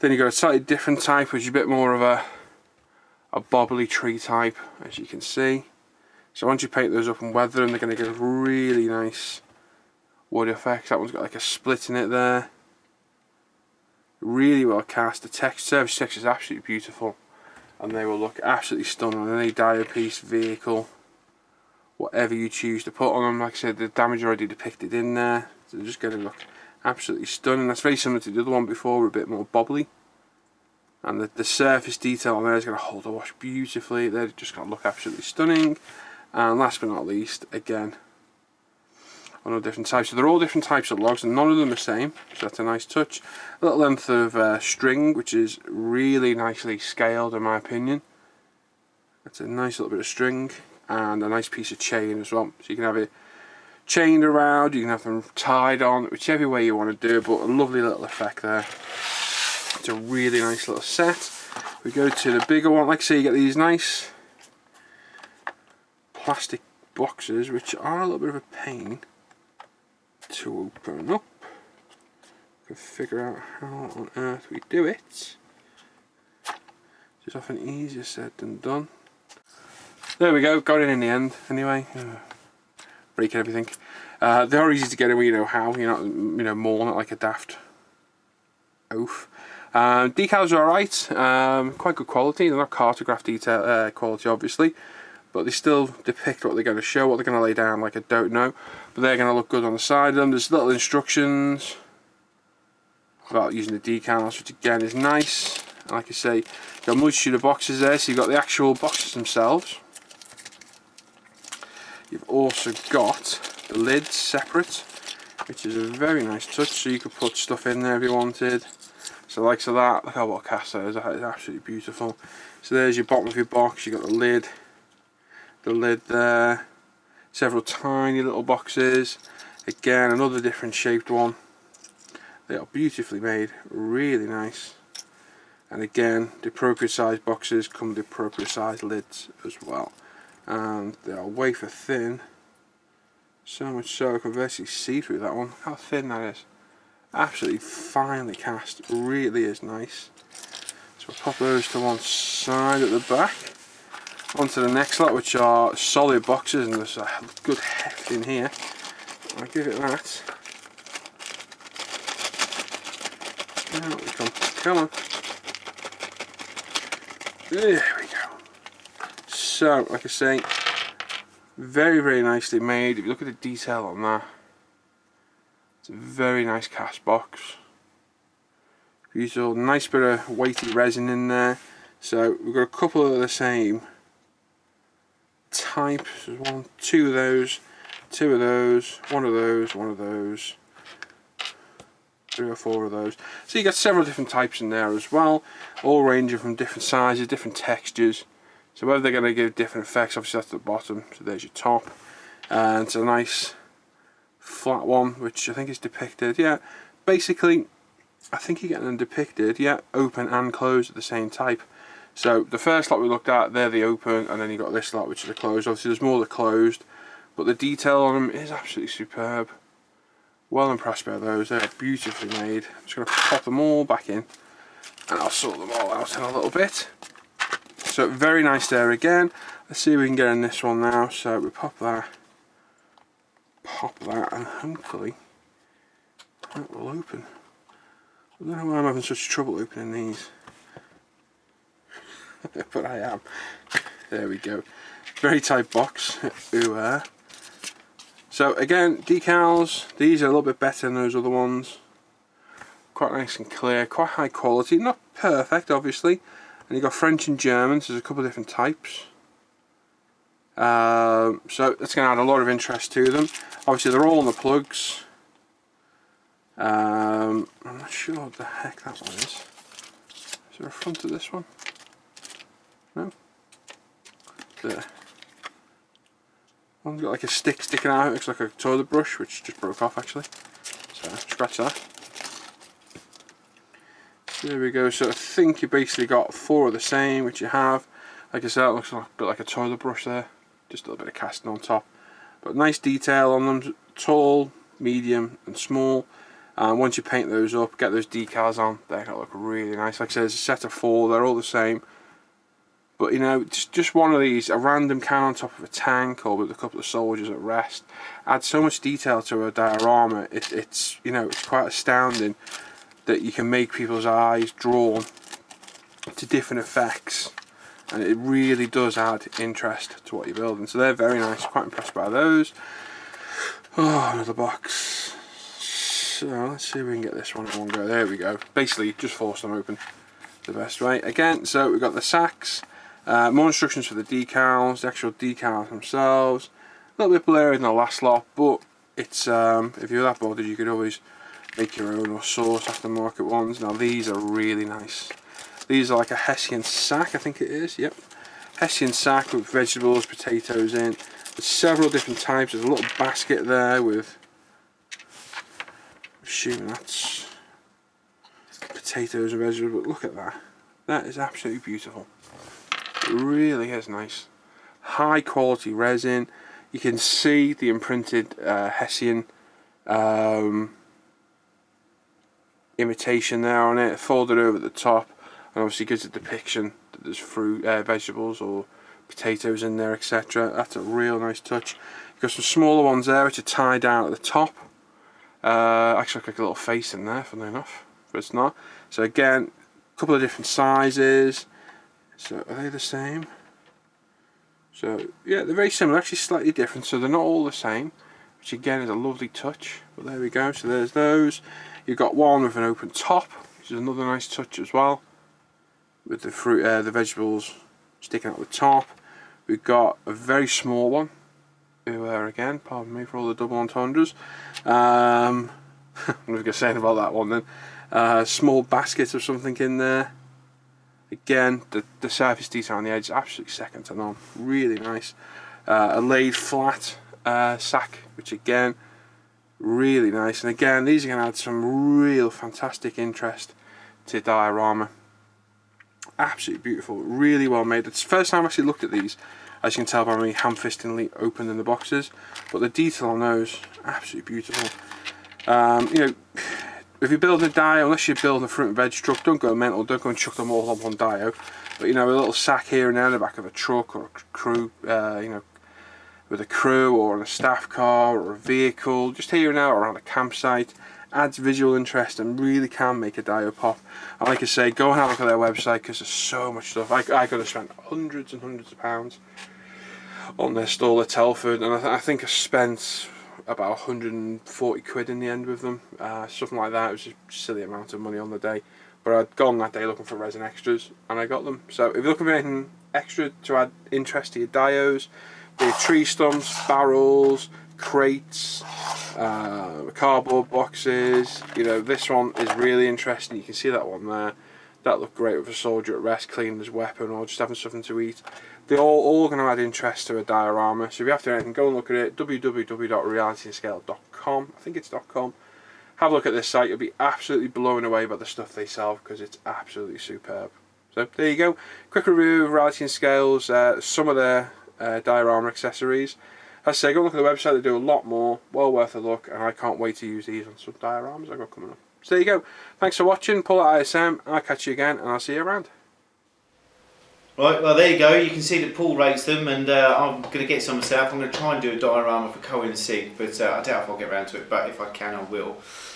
Then you got a slightly different type, which is a bit more of a a bobbly tree type, as you can see. So once you paint those up and weather them, they're going to give really nice wood effects. That one's got like a split in it there. Really well cast. The surface texture is absolutely beautiful, and they will look absolutely stunning on any dia piece, vehicle, whatever you choose to put on them. Like I said, the damage already depicted in there, so they're just going to look absolutely stunning. That's very similar to the other one before, a bit more bobbly, and the surface detail on there is going to hold the wash beautifully. They're just going to look absolutely stunning. And last but not least, again, on all different types. So they're all different types of logs, and none of them are the same, so that's a nice touch. A little length of string, which is really nicely scaled in my opinion. That's a nice little bit of string, and a nice piece of chain as well. So you can have it chained around, you can have them tied on, whichever way you want to do it, but a lovely little effect there. It's a really nice little set. We go to the bigger one. Like I say, you get these nice plastic boxes, which are a little bit of a pain to open up. Can figure out how on earth we do it. It's often easier said than done. There we go, got it in the end anyway. Breaking everything. They are easy to get in when you know how. You're not, mauling it like a daft oaf. Decals are alright, quite good quality. They're not cartograph detail quality obviously, but they still depict what they're going to show. What they're going to lay down, like, I don't know, but they're going to look good on the side of them. There's little instructions about using the decals, which again is nice. And like I say, you've got a multitude of boxes there, so you've got the actual boxes themselves. You've also got the lids separate, which is a very nice touch, so you could put stuff in there if you wanted. So likes of that, look how well cast that is, that is absolutely beautiful. So there's your bottom of your box, you've got the lid there, several tiny little boxes, again another different shaped one. They are beautifully made, really nice, and again the appropriate size boxes come with the appropriate size lids as well, and they are wafer thin, so much so I can virtually see through that one. How thin that is, absolutely finely cast, really is nice. So we'll pop those to one side at the back. Onto the next lot, which are solid boxes, and there's a good heft in here. I'll give it that. Out we come. Come on. There we go. So, like I say, very, very nicely made. If you look at the detail on that, it's a very nice cast box. Beautiful, nice bit of weighty resin in there. So we've got a couple of the same type. There's two of those, one of those, 3 or 4 of those. So you got several different types in there as well, all ranging from different sizes, different textures. So whether they're going to give different effects, obviously that's the bottom, so there's your top. And it's a nice flat one, which I think is depicted, yeah, basically I think you're getting them depicted, yeah, open and closed at the same type. So the first lot we looked at, they're the open, and then you got this lot which is the closed. Obviously there's more the closed, but the detail on them is absolutely superb. Well impressed by those, they're beautifully made. I'm just going to pop them all back in, and I'll sort them all out in a little bit. So very nice there again. Let's see if we can get in this one now. So we pop that, and hopefully that will open. I don't know why I'm having such trouble opening these. But I am. There we go. Very tight box. Ooh, so again, decals, these are a little bit better than those other ones. Quite nice and clear, quite high quality, not perfect obviously. And you've got French and German, so there's a couple of different types. So that's going to add a lot of interest to them. Obviously they're all on the plugs. I'm not sure what the heck that one is. Is there a front to this one? No? There. One's got like a stick sticking out, it looks like a toilet brush, which just broke off actually. So scratch that. There we go, so I think you basically got 4 of the same, which you have. Like I said, it looks like a bit like a toilet brush there. Just a little bit of casting on top. But nice detail on them, tall, medium and small. And once you paint those up, get those decals on, they're going to look really nice. Like I said, it's a set of 4, they're all the same. But you know, just one of these, a random can on top of a tank or with a couple of soldiers at rest, adds so much detail to a diorama. It's you know, it's quite astounding that you can make people's eyes drawn to different effects, and it really does add interest to what you're building. So they're very nice, quite impressed by those. Oh, another box. So let's see if we can get this one in one go. There we go. Basically just force them open the best way. Again, so we've got the sacks, more instructions for the decals, the actual decals themselves. A little bit blurry in the last lot, but it's if you're that bothered, you could always make your own or source aftermarket ones. Now these are really nice. These are like a Hessian sack, I think it is. Yep, Hessian sack with vegetables, potatoes in. There's several different types. There's a little basket there with, I'm assuming that's potatoes and vegetables, but look at that. That is absolutely beautiful. It really is nice. High quality resin. You can see the imprinted Hessian imitation there on it, folded over the top, and obviously gives a depiction that there's fruit, vegetables or potatoes in there, etc. That's a real nice touch. You've got some smaller ones there which are tied down at the top. Actually look like a little face in there, funnily enough, but it's not. So again, a couple of different sizes. So are they the same? So yeah, they're very similar, actually slightly different, so they're not all the same, which again is a lovely touch. But there we go, so there's those. You've got one with an open top, which is another nice touch as well, with the fruit, the vegetables sticking out the top. We've got a very small one, there again, pardon me for all the double entendres. I'm not going to say anything about that one then. Small basket of something in there. Again, the surface detail on the edge is absolutely second to none. Really nice. A laid flat sack, which again, really nice. And again, these are going to add some real fantastic interest to diorama. Absolutely beautiful, really well made. It's the first time I actually looked at these, as you can tell by me ham-fistingly opening the boxes. But the detail on those, absolutely beautiful. You know, if you're building a dio, unless you're building a fruit and veg truck, don't go mental, don't go and chuck them all on one dio. But you know, a little sack here and there in the back of a truck or a crew, you know, with a crew or on a staff car or a vehicle, just here and there around a campsite, adds visual interest and really can make a dio pop. And like I say, go and have a look at their website because there's so much stuff. I could have spent hundreds and hundreds of pounds on their stall at Telford, and I think I spent about 140 quid in the end with them, something like that. It was a silly amount of money on the day, but I'd gone that day looking for resin extras and I got them. So if you're looking for anything extra to add interest to your dios, be it tree stumps, barrels, crates, cardboard boxes, you know, this one is really interesting. You can see that one there. That looked great with a soldier at rest cleaning his weapon or just having something to eat. They're all going to add interest to a diorama. So if you have to do anything, go and look at it. www.realityandscale.com. I think it's .com. Have a look at this site. You'll be absolutely blown away by the stuff they sell because it's absolutely superb. So there you go. Quick review of Reality and Scales, some of their diorama accessories. As I say, go look at the website. They do a lot more. Well worth a look, and I can't wait to use these on some dioramas I've got coming up. So there you go. Thanks for watching. Paul at ISM. I'll catch you again, and I'll see you around. Right, well there you go, you can see that Paul rates them, and I'm going to get some myself. I'm going to try and do a diorama for Cohen SiG, but I doubt if I'll get around to it, but if I can I will.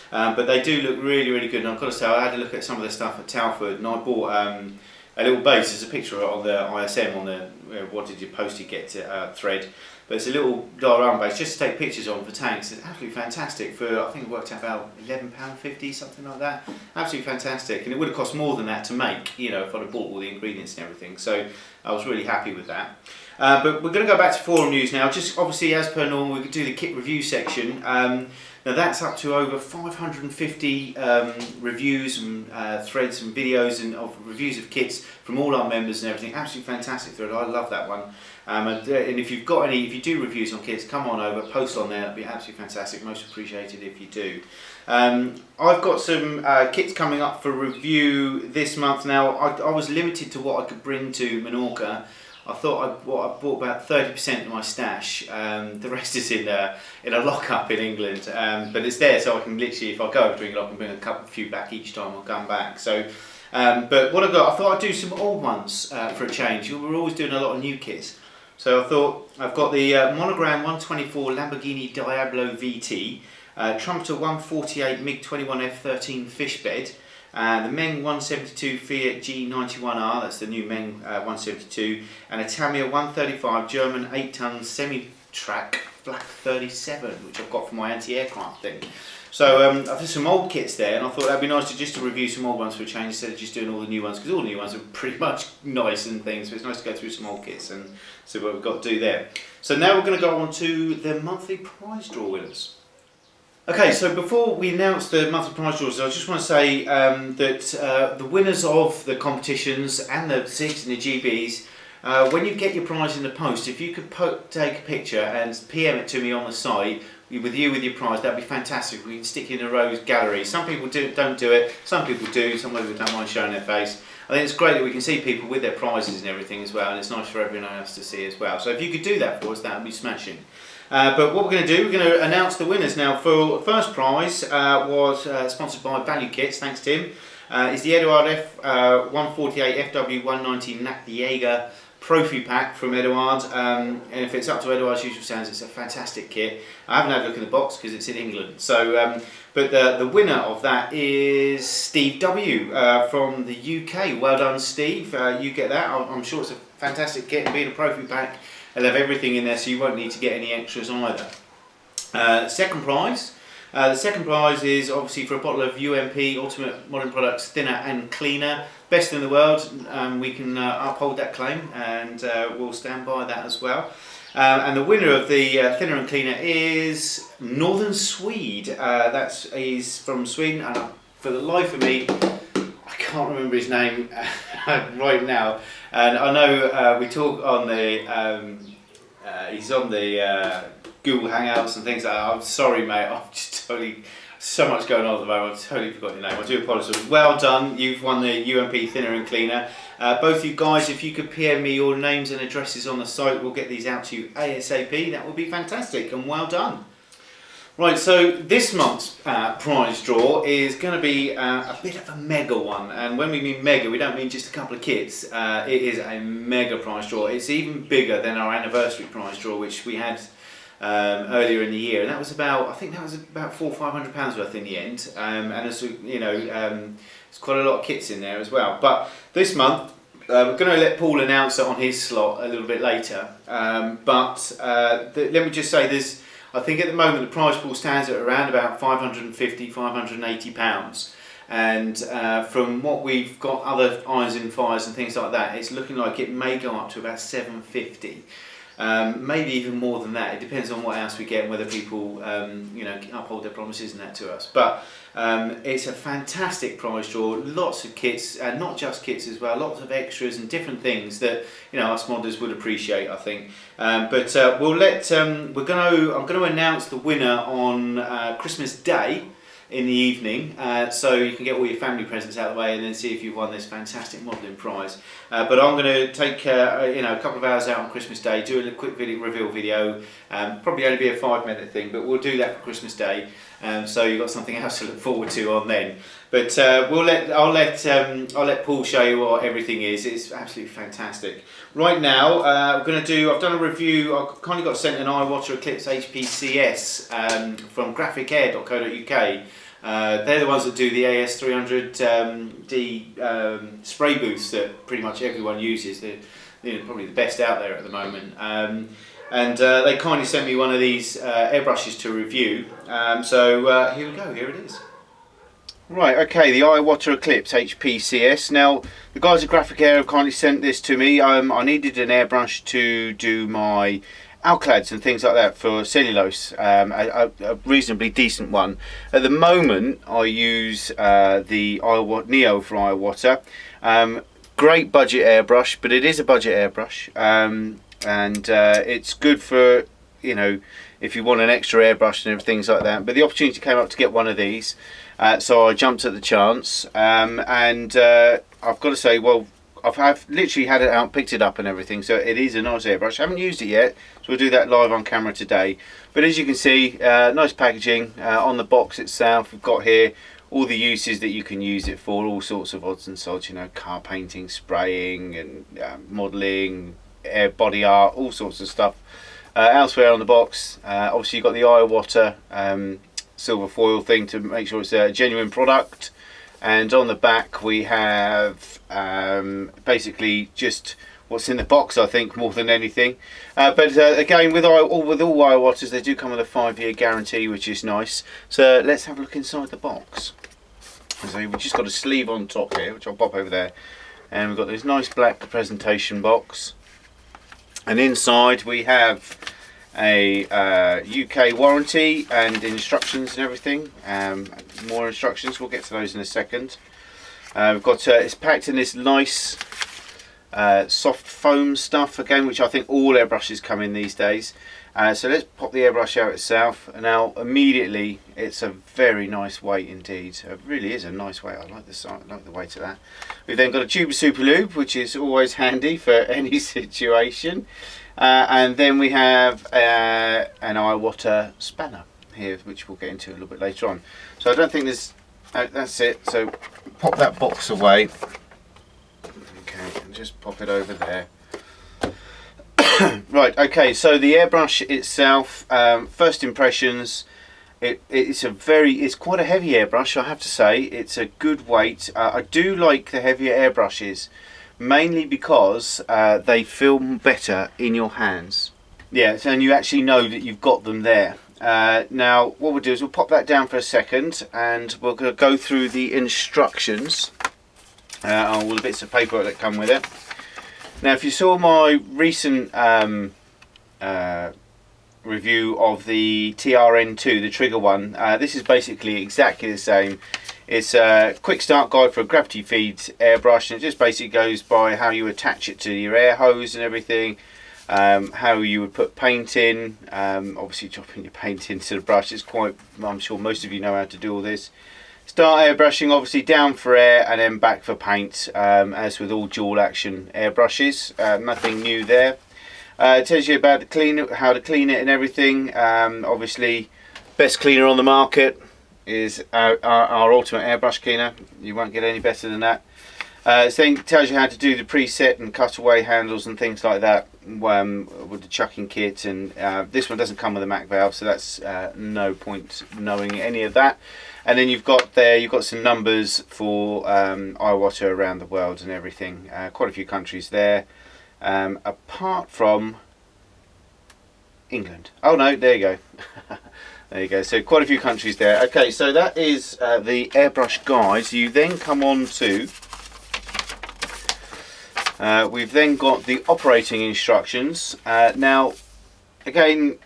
But they do look really, really good, and I've got to say I had a look at some of their stuff at Telford, and I bought a little base. There's a picture on the ISM on the what did you post you get thread, but it's a little diorama base just to take pictures on for tanks. It's absolutely fantastic for, I think it worked out about £11.50, something like that. Absolutely fantastic, and it would have cost more than that to make, you know, if I'd have bought all the ingredients and everything. So I was really happy with that. But we're going to go back to forum news now. Just obviously, as per normal, we could do the kit review section. Now that's up to over 550 reviews and threads and videos and of reviews of kits from all our members and everything. Absolutely fantastic thread. I love that one. And if you've got any, if you do reviews on kits, come on over, post on there. That'd be absolutely fantastic. Most appreciated if you do. I've got some kits coming up for review this month. Now I was limited to what I could bring to Menorca. I thought I bought about 30% of my stash. The rest is in a lock-up in England, but it's there, so I can literally, if I go over to England, I can bring a few back each time I come back. So But what I thought I'd do some old ones for a change. We're always doing a lot of new kits. So I thought I've got the Monogram 124 Lamborghini Diablo VT, Trumpeter 148 MiG-21 F13 fish bed, the Meng 172 Fiat G91R, that's the new Meng 172, and a Tamiya 135 German 8-ton semi-track Black 37, which I've got for my anti-aircraft thing. So I've done some old kits there, and I thought that'd be nice to review some old ones for a change instead of just doing all the new ones, because all the new ones are pretty much nice and things, so it's nice to go through some old kits and see what we've got to do there. So now we're going to go on to the monthly prize draw winners. Okay, so before we announce the monthly prize draws, I just want to say that the winners of the competitions and the SiGs and the GBs, when you get your prize in the post, if you could take a picture and PM it to me on the site with your prize, that'd be fantastic. We can stick it in a rose gallery. Some people don't do it, some people do, some people don't mind showing their face. I think it's great that we can see people with their prizes and everything as well, and it's nice for everyone else to see as well. So if you could do that for us, that would be smashing. But what we're going to do, we're going to announce the winners now. For the first prize was sponsored by Value Kits, thanks Tim. It's the Eduard F148 FW190 Nat Jaeger Profi Pack from Eduard, and if it's up to Eduard's usual standards, it's a fantastic kit. I haven't had a look in the box because it's in England. So, but the winner of that is Steve W from the UK. Well done, Steve. You get that. I'm sure it's a fantastic kit, and being a Profi Pack, they'll have everything in there, so you won't need to get any extras either. Second prize. The second prize is obviously for a bottle of UMP Ultimate Modern Products Thinner and Cleaner. Best in the world. We can uphold that claim, and we'll stand by that as well. And the winner of the Thinner and Cleaner is Northern Swede. That is from Sweden, and for the life of me, I can't remember his name right now. And I know we talk on the, he's on the Google Hangouts and things like that. I'm sorry, mate. I'm just totally, so much going on at the moment. I've totally forgotten your name. I do apologise. Well done. You've won the UMP Thinner and Cleaner. Both you guys, if you could PM me your names and addresses on the site, we'll get these out to you ASAP. That would be fantastic, and well done. Right, so this month's prize draw is going to be a bit of a mega one, and when we mean mega, we don't mean just a couple of kits. It is a mega prize draw. It's even bigger than our anniversary prize draw, which we had earlier in the year, and that was about, I think that was about £400 or £500 worth in the end, and as you know, there's quite a lot of kits in there as well. But this month we're going to let Paul announce it on his slot a little bit later, let me just say there's, I think at the moment the prize pool stands at around about £550, £580, and from what we've got, other irons in fires and things like that, it's looking like it may go up to about £750. Maybe even more than that. It depends on what else we get and whether people you know, uphold their promises and that to us. But it's a fantastic prize draw, lots of kits, and not just kits as well, lots of extras and different things that, you know, us modders would appreciate, I think. We'll let I'm going to announce the winner on Christmas Day in the evening, so you can get all your family presents out of the way and then see if you've won this fantastic modelling prize. But I'm going to take you know, a couple of hours out on Christmas Day, do a quick reveal video, probably only be a 5-minute thing, but we'll do that for Christmas Day, so you've got something else to look forward to on then. But I'll let Paul show you what everything is. It's absolutely fantastic. Right now, I've done a review. I kind of got sent an Iwata Eclipse HPCS from graphicair.co.uk. They're the ones that do the AS300D spray booths that pretty much everyone uses. They're probably the best out there at the moment. They kindly sent me one of these airbrushes to review. So here we go, here it is. Right, okay, the Iwata Eclipse HPCS. Now, the guys at Graphicair have kindly sent this to me. I needed an airbrush to do my alclads and things like that for cellulose, a reasonably decent one. At the moment, I use the Iwata Neo for Iwata. Great budget airbrush, but it is a budget airbrush, and it's good for, you know, if you want an extra airbrush and things like that. But the opportunity came up to get one of these, so I jumped at the chance, and I've got to say, well, I've literally had it out, picked it up and everything, so it is a nice airbrush. I haven't used it yet, so we'll do that live on camera today. But as you can see, nice packaging on the box itself. We've got here all the uses that you can use it for, all sorts of odds and sods, you know, car painting, spraying, and modelling, air body art, all sorts of stuff. Elsewhere on the box, obviously you've got the Iwata silver foil thing to make sure it's a genuine product, and on the back we have basically just what's in the box, I think, more than anything. But again, with all Iwatas, they do come with a 5-year guarantee, which is nice. So let's have a look inside the box. So we've just got a sleeve on top here, which I'll pop over there, and we've got this nice black presentation box, and inside we have a UK warranty and instructions and everything. More instructions, we'll get to those in a second. We've got it's packed in this nice soft foam stuff again, which I think all airbrushes come in these days. So let's pop the airbrush out itself. Now immediately, it's a very nice weight indeed. It really is a nice weight. I like the weight of that. We've then got a tube of super lube, which is always handy for any situation. And then we have an Iwata spanner here, which we'll get into a little bit later on. So I don't think there's. That's it. So pop that box away. Okay, and just pop it over there. Right, okay, so the airbrush itself, first impressions, it's quite a heavy airbrush, I have to say. It's a good weight. I do like the heavier airbrushes, mainly because they feel better in your hands. Yeah, and you actually know that you've got them there. Now, what we'll do is we'll pop that down for a second, and we're going to go through the instructions, all the bits of paper that come with it. Now, if you saw my recent review of the TRN2, the trigger one, this is basically exactly the same. It's a quick start guide for a gravity feed airbrush, and it just basically goes by how you attach it to your air hose and everything, how you would put paint in, obviously dropping your paint into the brush. It's quite, I'm sure most of you know how to do all this. Start airbrushing, obviously down for air and then back for paint, as with all dual action airbrushes. Nothing new there. It tells you about how to clean it and everything. Obviously, best cleaner on the market is our ultimate airbrush cleaner. You won't get any better than that. It then tells you how to do the preset and cutaway handles and things like that with the chucking kit. And this one doesn't come with a Mac valve, so that's no point knowing any of that. And then you've got some numbers for Iwata around the world and everything. Quite a few countries there, apart from England. Oh no, there you go. There you go. So quite a few countries there. Okay, so that is the airbrush guide. You then come on to. We've then got the operating instructions. Now, again,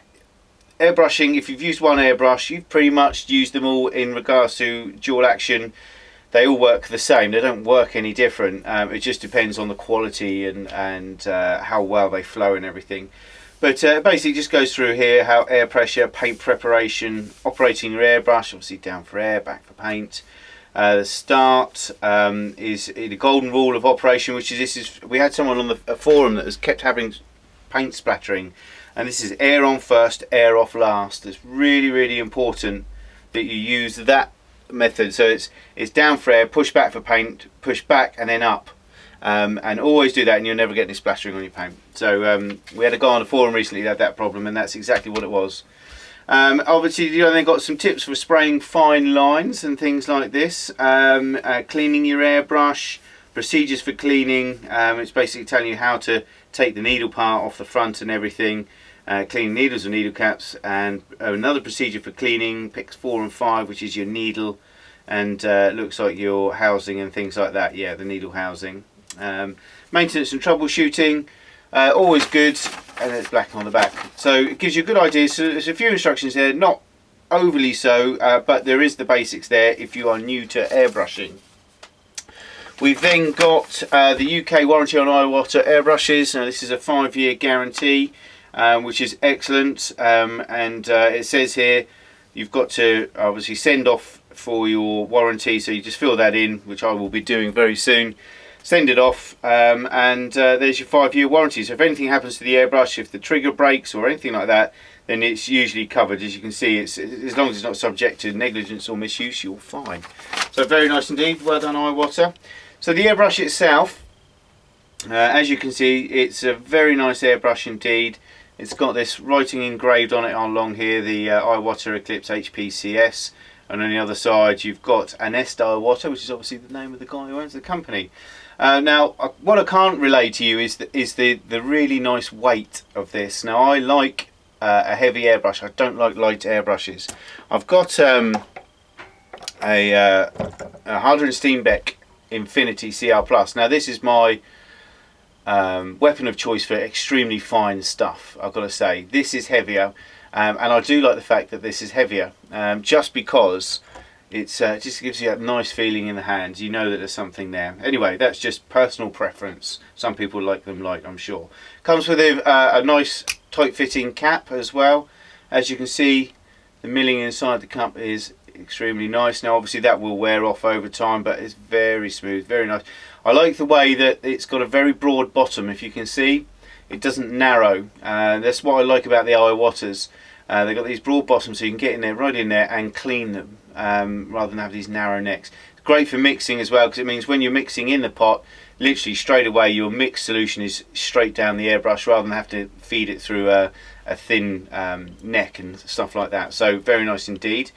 airbrushing, if you've used one airbrush, you've pretty much used them all in regards to dual action. They all work the same. They don't work any different. It just depends on the quality and how well they flow and everything. But basically, it just goes through here how air pressure, paint preparation, operating your airbrush, obviously down for air, back for paint. The start is the golden rule of operation, which is we had someone on the forum that has kept having paint splattering, and this is air on first, air off last. It's really, really important that you use that method. So it's down for air, push back for paint, push back and then up, and always do that, and you'll never get any splattering on your paint. So we had a guy on the forum recently that had that problem, and that's exactly what it was. Obviously, you know, they've got some tips for spraying fine lines and things like this. Cleaning your airbrush, procedures for cleaning. It's basically telling you how to take the needle part off the front and everything. Cleaning needles and needle caps, and another procedure for cleaning picks 4 and 5, which is your needle and looks like your housing and things like that. Yeah, the needle housing. Maintenance and troubleshooting. Always good, and it's black on the back, so it gives you a good idea. So there's a few instructions there, not overly so, but there is the basics there if you are new to airbrushing. We've then got the UK warranty on Iwata airbrushes. Now this is a 5-year guarantee, which is excellent, and it says here you've got to obviously send off for your warranty, so you just fill that in, which I will be doing very soon. Send it off, and there's your 5-year warranty. So if anything happens to the airbrush, if the trigger breaks or anything like that, then it's usually covered. As you can see, it's as long as it's not subject to negligence or misuse, you're fine. So very nice indeed. Well done, Iwata. So the airbrush itself, as you can see, it's a very nice airbrush indeed. It's got this writing engraved on it along here, the Iwata Eclipse HPCS, and on the other side you've got an Iwata, which is obviously the name of the guy who owns the company. Now, what I can't relay to you is the really nice weight of this. Now, I like a heavy airbrush. I don't like light airbrushes. I've got a Harder & Steenbeck Infinity CR+. Now, this is my weapon of choice for extremely fine stuff, I've got to say. This is heavier, and I do like the fact that this is heavier, just because it just gives you that nice feeling in the hands. You know that there's something there. Anyway, that's just personal preference. Some people like them light, I'm sure. Comes with a nice tight-fitting cap as well. As you can see, the milling inside the cup is extremely nice. Now, obviously, that will wear off over time, but it's very smooth, very nice. I like the way that it's got a very broad bottom. If you can see, it doesn't narrow. That's what I like about the Iwatas. They've got these broad bottoms, so you can get in there, right in there, and clean them, rather than have these narrow necks. It's great for mixing as well, because it means when you're mixing in the pot, literally straight away your mixed solution is straight down the airbrush, rather than have to feed it through a thin neck and stuff like that. So very nice indeed.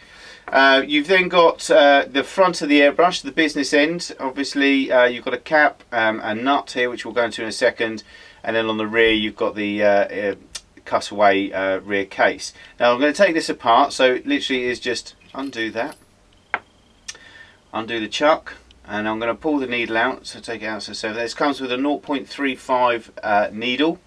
You've then got the front of the airbrush, the business end. Obviously, you've got a cap, a nut here, which we'll go into in a second, and then on the rear you've got the cutaway rear case. Now I'm going to take this apart, so it literally is just undo that, undo the chuck, and I'm going to pull the needle out, so take it out. So this comes with a 0.35 needle,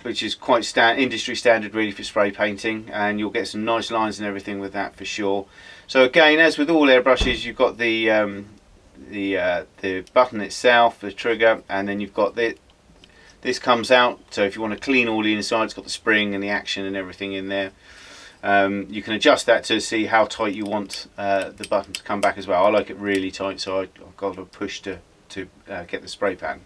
which is quite industry standard really for spray painting, and you'll get some nice lines and everything with that for sure. So again, as with all airbrushes, you've got the button itself, the trigger, and then you've got this comes out, so if you want to clean all the inside, it's got the spring and the action and everything in there. You can adjust that to see how tight you want the button to come back as well. I like it really tight, so I've got to push to get the spray pan.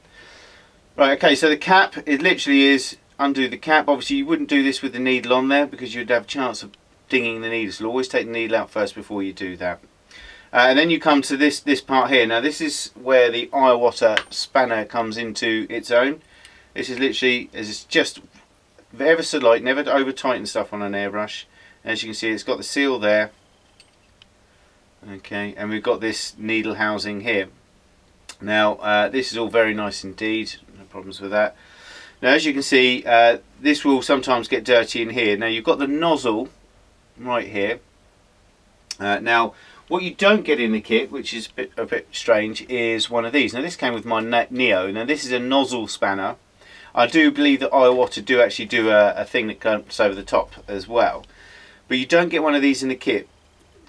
Right, okay, so the cap, it literally is undo the cap. Obviously you wouldn't do this with the needle on there, because you'd have a chance of dinging the needle, so always take the needle out first before you do that. And then you come to this part here. Now this is where the Iwata spanner comes into its own. This is literally, it's just ever so light, never over tighten stuff on an airbrush. As you can see, it's got the seal there. Okay, and we've got this needle housing here. Now this is all very nice indeed, no problems with that. Now as you can see, this will sometimes get dirty in here. Now you've got the nozzle right here. Now what you don't get in the kit, which is a bit strange, is one of these. Now this came with my Neo. Now this is a nozzle spanner. I do believe that Iwata do actually do a thing that comes over the top as well, but you don't get one of these in the kit,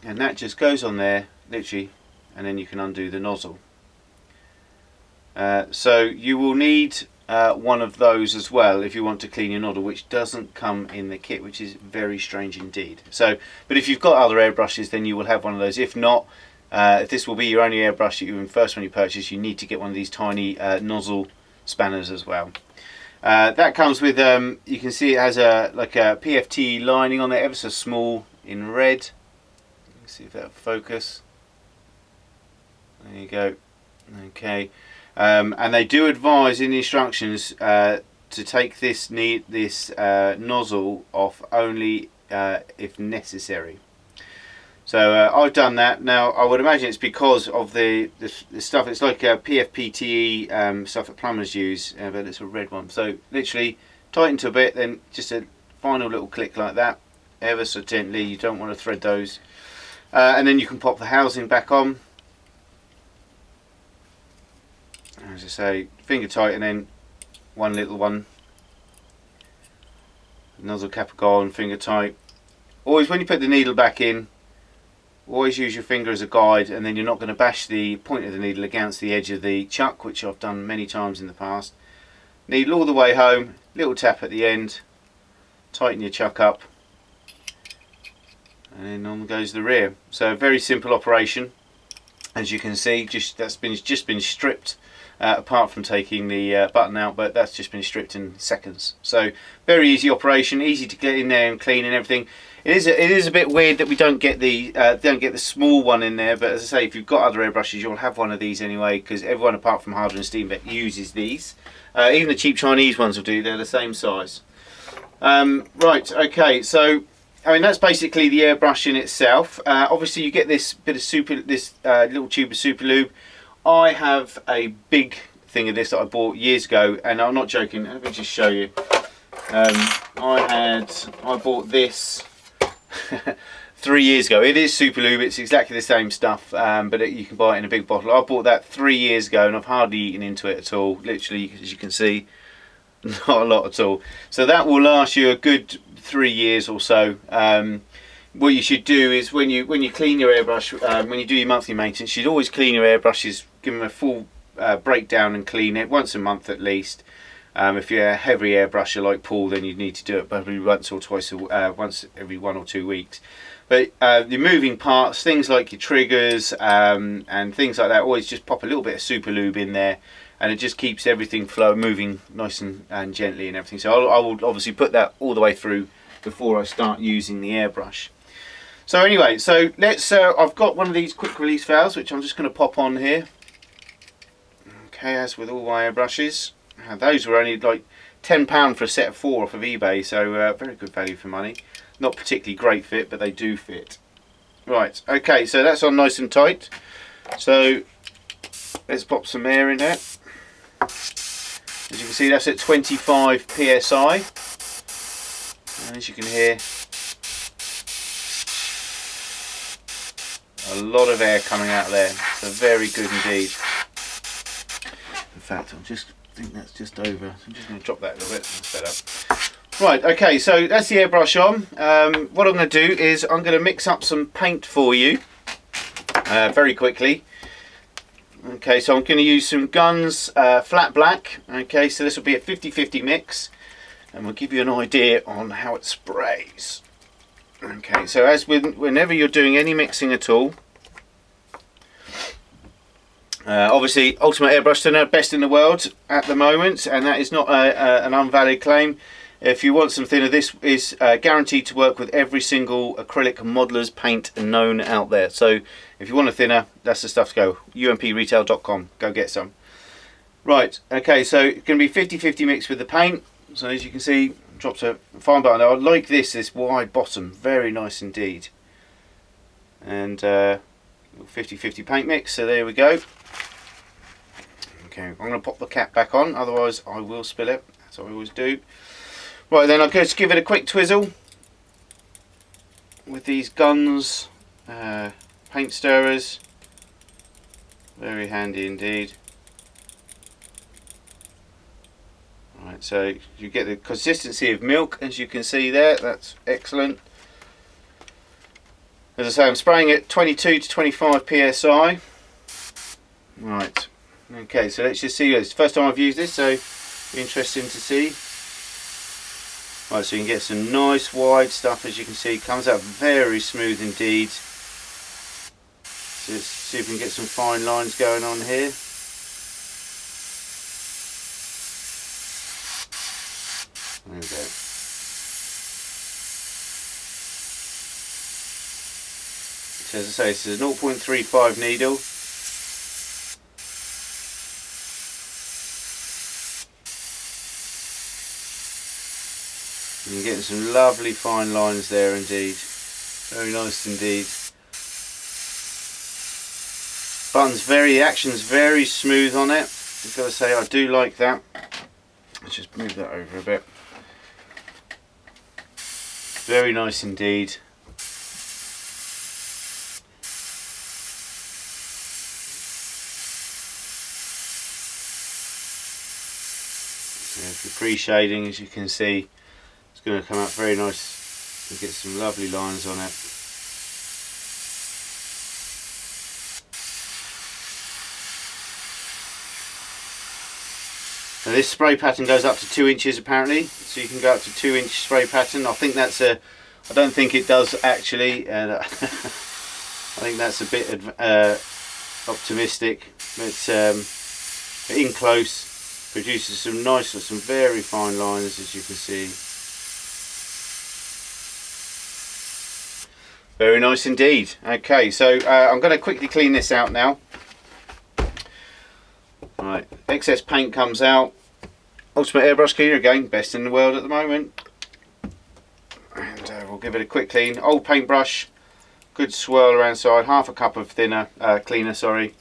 and that just goes on there literally, and then you can undo the nozzle. So you will need one of those as well if you want to clean your nozzle, which doesn't come in the kit, which is very strange indeed. So, but if you've got other airbrushes, then you will have one of those. If not, if this will be your only airbrush that you first when you purchase, you need to get one of these tiny nozzle spanners as well. That comes with, you can see it has like a PFT lining on there, ever so small in red. Let's see if that'll focus. There you go. Okay, and they do advise in the instructions to take this nozzle off only if necessary. So I've done that. Now I would imagine it's because of the stuff. It's like a PFPTE stuff that plumbers use, but it's a red one. So literally tighten to a bit, then just a final little click like that, ever so gently. You don't want to thread those, and then you can pop the housing back on. As I say, finger tight, and then one little one. Nozzle cap on, finger tight. Always when you put the needle back in, always use your finger as a guide, and then you're not going to bash the point of the needle against the edge of the chuck, which I've done many times in the past. Needle all the way home, little tap at the end, tighten your chuck up, and then on goes the rear. So a very simple operation. As you can see, that's just been stripped apart from taking the button out, but that's just been stripped in seconds. So very easy operation, easy to get in there and clean and everything. It is a bit weird that we don't get the small one in there, but as I say, if you've got other airbrushes, you'll have one of these anyway, because everyone apart from Harder and Steenbeck uses these. Even the cheap Chinese ones will do. They're the same size. Right. Okay. So I mean, that's basically the airbrush in itself. Obviously, you get this bit of little tube of super lube. I have a big thing of this that I bought years ago, and I'm not joking. Let me just show you. I bought this 3 years ago. It is super lube. It's exactly the same stuff, but you can buy it in a big bottle. I bought that 3 years ago, and I've hardly eaten into it at all. Literally, as you can see, not a lot at all. So that will last you a good 3 years or so. What you should do is when you clean your airbrush, when you do your monthly maintenance, you should always clean your airbrushes, give them a full breakdown and clean it once a month at least. If you're a heavy airbrusher like Paul, then you need to do it probably once every 1 or 2 weeks. But the moving parts, things like your triggers and things like that, always just pop a little bit of super lube in there, and it just keeps everything moving nice and gently and everything. So I will obviously put that all the way through before I start using the airbrush. So anyway, so let's. I've got one of these quick release valves, which I'm just going to pop on here. Okay, as with all my airbrushes, those were only like £10 for a set of 4 off of eBay, so very good value for money. Not particularly great fit, but they do fit. Right, okay, so that's on nice and tight. So let's pop some air in there. As you can see, that's at 25 psi, and as you can hear, a lot of air coming out there. So very good indeed. In fact, I think that's just over. I'm just going to drop that a little bit. That's better. Right, okay, so that's the airbrush on. What I'm going to do is I'm going to mix up some paint for you very quickly. Okay, so I'm going to use some Guns flat black. Okay, so this will be a 50-50 mix, and we'll give you an idea on how it sprays. Okay, so whenever you're doing any mixing at all, obviously Ultimate Airbrush Thinner, best in the world at the moment, and that is not an unvalid claim. If you want some thinner, this is guaranteed to work with every single acrylic modeller's paint known out there. So if you want a thinner, that's the stuff to go. umpretail.com, go get some. Right, okay, so it's going to be 50-50 mix with the paint. So as you can see, dropped a fine button. I like this wide bottom, very nice indeed. And 50-50 paint mix, so there we go. Okay, I'm going to pop the cap back on, otherwise I will spill it, as I always do. Right, then I'll just give it a quick twizzle with these Guns paint stirrers. Very handy indeed. Right, so you get the consistency of milk, as you can see there. That's excellent. As I say, I'm spraying at 22 to 25 psi. Right, okay, so let's just see. It's the first time I've used this, so it'll be interesting to see. Right, so you can get some nice wide stuff, as you can see. Comes out very smooth indeed. So let's see if we can get some fine lines going on here. There we go. So as I say, this is a 0.35 needle. And you're getting some lovely fine lines there indeed. Very nice indeed. Action's very smooth on it. I've got to say, I do like that. Let's just move that over a bit. Very nice indeed. So if you're pre-shading, as you can see, it's going to come out very nice. You get some lovely lines on it. Now this spray pattern goes up to 2 inches apparently, so you can go up to 2 inch spray pattern. I think that's I don't think it does actually, and I think that's a bit optimistic, but But in close, produces some nice, some very fine lines, as you can see. Very nice indeed. Okay, so I'm going to quickly clean this out now. Right, excess paint comes out. Ultimate airbrush cleaner again, best in the world at the moment. And we'll give it a quick clean. Old paintbrush, good swirl around side, half a cup of cleaner, sorry.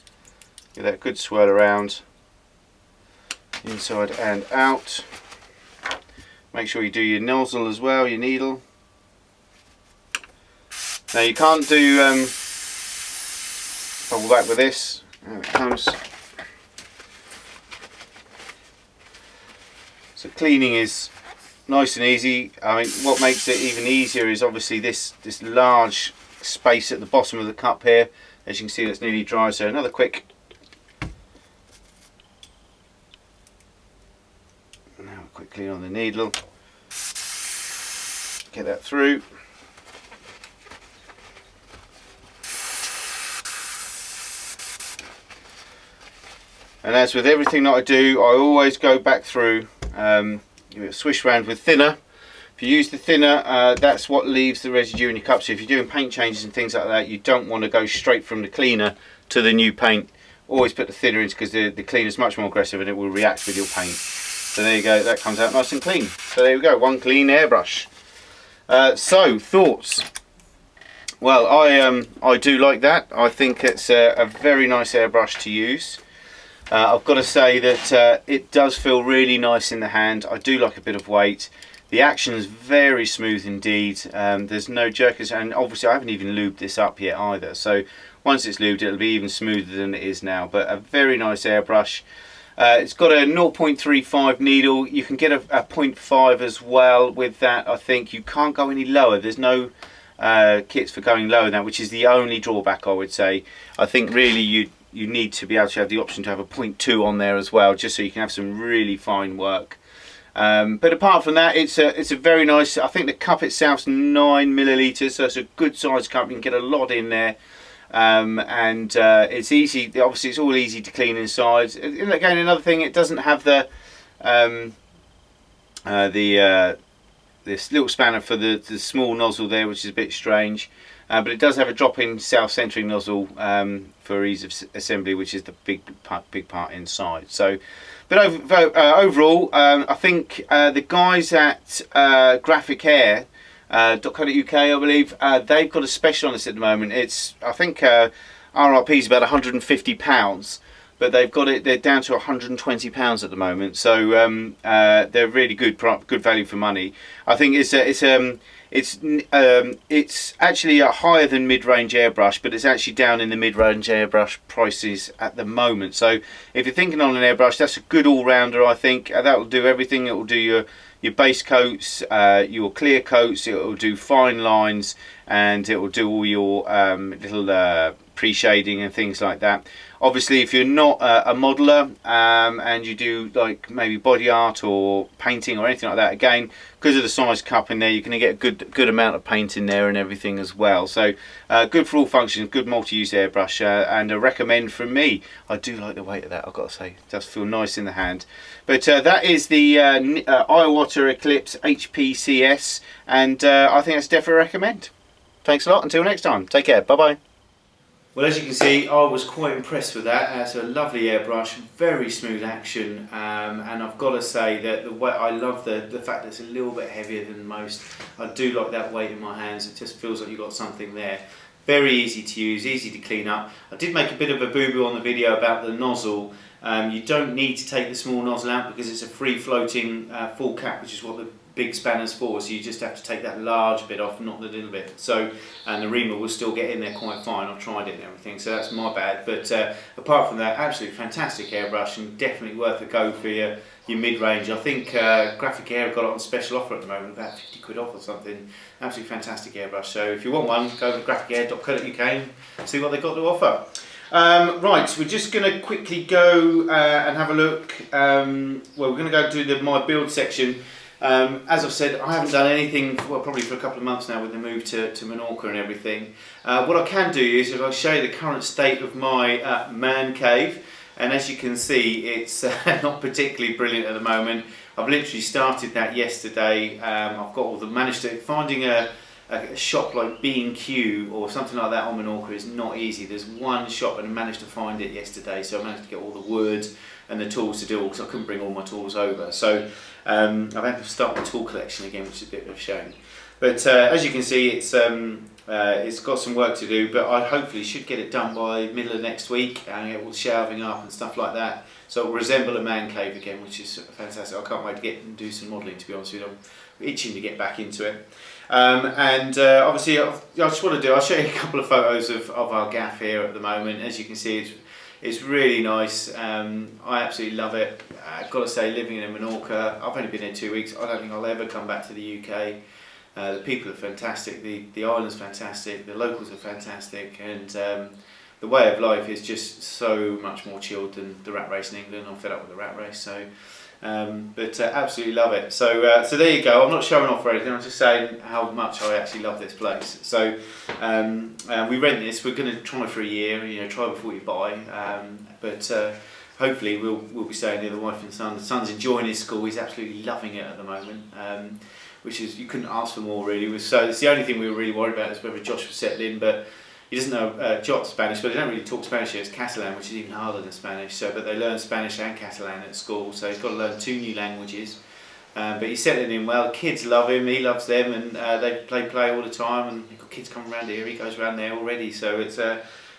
Give that a good swirl around, inside and out. Make sure you do your nozzle as well, your needle. Now you can't do bubble back with this. There it comes. So cleaning is nice and easy. I mean, what makes it even easier is obviously this large space at the bottom of the cup here. As you can see, it's nearly dry. So another quick. Now quickly on the needle. Get that through. And as with everything that I do, I always go back through, give it a swish round with thinner. If you use the thinner, that's what leaves the residue in your cup. So if you're doing paint changes and things like that, you don't want to go straight from the cleaner to the new paint. Always put the thinner in, because the cleaner is much more aggressive and it will react with your paint. So there you go, that comes out nice and clean. So there we go, one clean airbrush. So thoughts. Well, I do like that. I think it's a very nice airbrush to use. I've got to say that it does feel really nice in the hand. I do like a bit of weight. The action is very smooth indeed. There's no jerkers, and obviously I haven't even lubed this up yet either. So once it's lubed, it'll be even smoother than it is now. But a very nice airbrush. It's got a 0.35 needle. You can get a 0.5 as well with that. I think you can't go any lower. There's no kits for going lower than that, which is the only drawback, I would say. I think really you need to be able to have the option to have a 0.2 on there as well, just so you can have some really fine work. But apart from that, it's a very nice. I think the cup itself's 9 millilitres, so it's a good sized cup. You can get a lot in there, and it's easy. Obviously, it's all easy to clean inside. And again, another thing, it doesn't have this little spanner for the small nozzle there, which is a bit strange. But it does have a drop-in self-centering nozzle for ease of assembly, which is the big part inside. So, but overall, I think the guys at graphicair.co.uk, I believe, they've got a special on this at the moment. It's, I think, RRP is about £150, but they've got it. They're down to £120 at the moment. So they're really good value for money. I think it's actually a higher than mid-range airbrush, but it's actually down in the mid-range airbrush prices at the moment. So if you're thinking on an airbrush, that's a good all-rounder. I think that will do everything. It will do your base coats, your clear coats, it will do fine lines, and it will do all your little pre-shading and things like that. Obviously, if you're not a modeler and you do like maybe body art or painting or anything like that, again, because of the size cup in there, you're going to get a good amount of paint in there and everything as well. So good for all functions, good multi-use airbrush, and a recommend from me. I do like the weight of that, I've got to say. It does feel nice in the hand. But that is the Iwata Eclipse HPCS, and I think that's definitely a recommend. Thanks a lot, until next time, take care, bye bye. Well, as you can see, I was quite impressed with that. It's a lovely airbrush, very smooth action, and I've got to say that the way I love the fact that it's a little bit heavier than most. I do like that weight in my hands. It just feels like you've got something there. Very easy to use, easy to clean up. I did make a bit of a boo-boo on the video about the nozzle. You don't need to take the small nozzle out because it's a free-floating full cap, which is what the big spanner's for, so you just have to take that large bit off, not the little bit. So, and the reamer will still get in there quite fine. I've tried it and everything, so that's my bad. But apart from that, absolutely fantastic airbrush, and definitely worth a go for your mid-range. I think Graphicair have got it on special offer at the moment, about 50 quid off or something. Absolutely fantastic airbrush. So if you want one, go to graphicair.co.uk and see what they've got to offer. Right, we're just going to quickly go and have a look. Well, we're going to go to my build section. As I've said, I haven't done anything, well, probably for a couple of months now with the move to Menorca and everything. What I can do is I'll show you the current state of my man cave. and as you can see, it's not particularly brilliant at the moment. I've literally started that yesterday. I've got all the managed to finding a shop like B&Q or something like that on Menorca is not easy. There's one shop and I managed to find it yesterday, so I managed to get all the wood and the tools to do it because I couldn't bring all my tools over. So I've had to start my tool collection again, which is a bit of a shame. But as you can see, it's got some work to do, but I hopefully should get it done by middle of next week and get all the shelving up and stuff like that. So it will resemble a man cave again, which is fantastic. I can't wait to get and do some modelling, to be honest with you. I'm itching to get back into it. Obviously, I just want to I'll show you a couple of photos of our gaff here at the moment. As you can see, it's really nice. I absolutely love it. I've got to say, living in Menorca, I've only been here 2 weeks. I don't think I'll ever come back to the UK. The people are fantastic, the island's fantastic, the locals are fantastic, and the way of life is just so much more chilled than the rat race in England. I'm fed up with the rat race, so absolutely love it. So there you go. I'm not showing off or anything, I'm just saying how much I actually love this place. So we rent this. We're going to try for a year, you know, try before you buy, but hopefully we'll be staying near the wife and son. The son's enjoying his school, he's absolutely loving it at the moment. Which is, you couldn't ask for more really. So it's the only thing we were really worried about is whether Josh would settle in, but he doesn't know jot Spanish, but they don't really talk Spanish here. It's Catalan, which is even harder than Spanish. So, but they learn Spanish and Catalan at school, so he's got to learn 2 new languages. But he's settling in well. The kids love him, he loves them, and they play all the time. And you've got kids coming around here, he goes around there already. So it's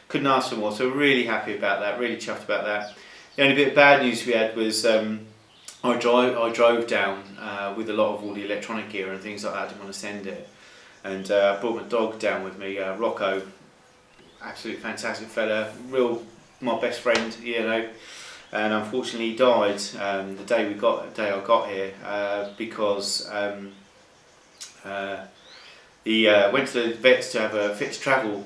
couldn't ask for more. So we're really happy about that, really chuffed about that. The only bit of bad news we had was I drove down with a lot of all the electronic gear and things like that. I didn't want to send it, and I brought my dog down with me, Rocco, absolutely fantastic fella, my best friend, you know. And unfortunately he died the day I got here because he went to the vets to have a fit to travel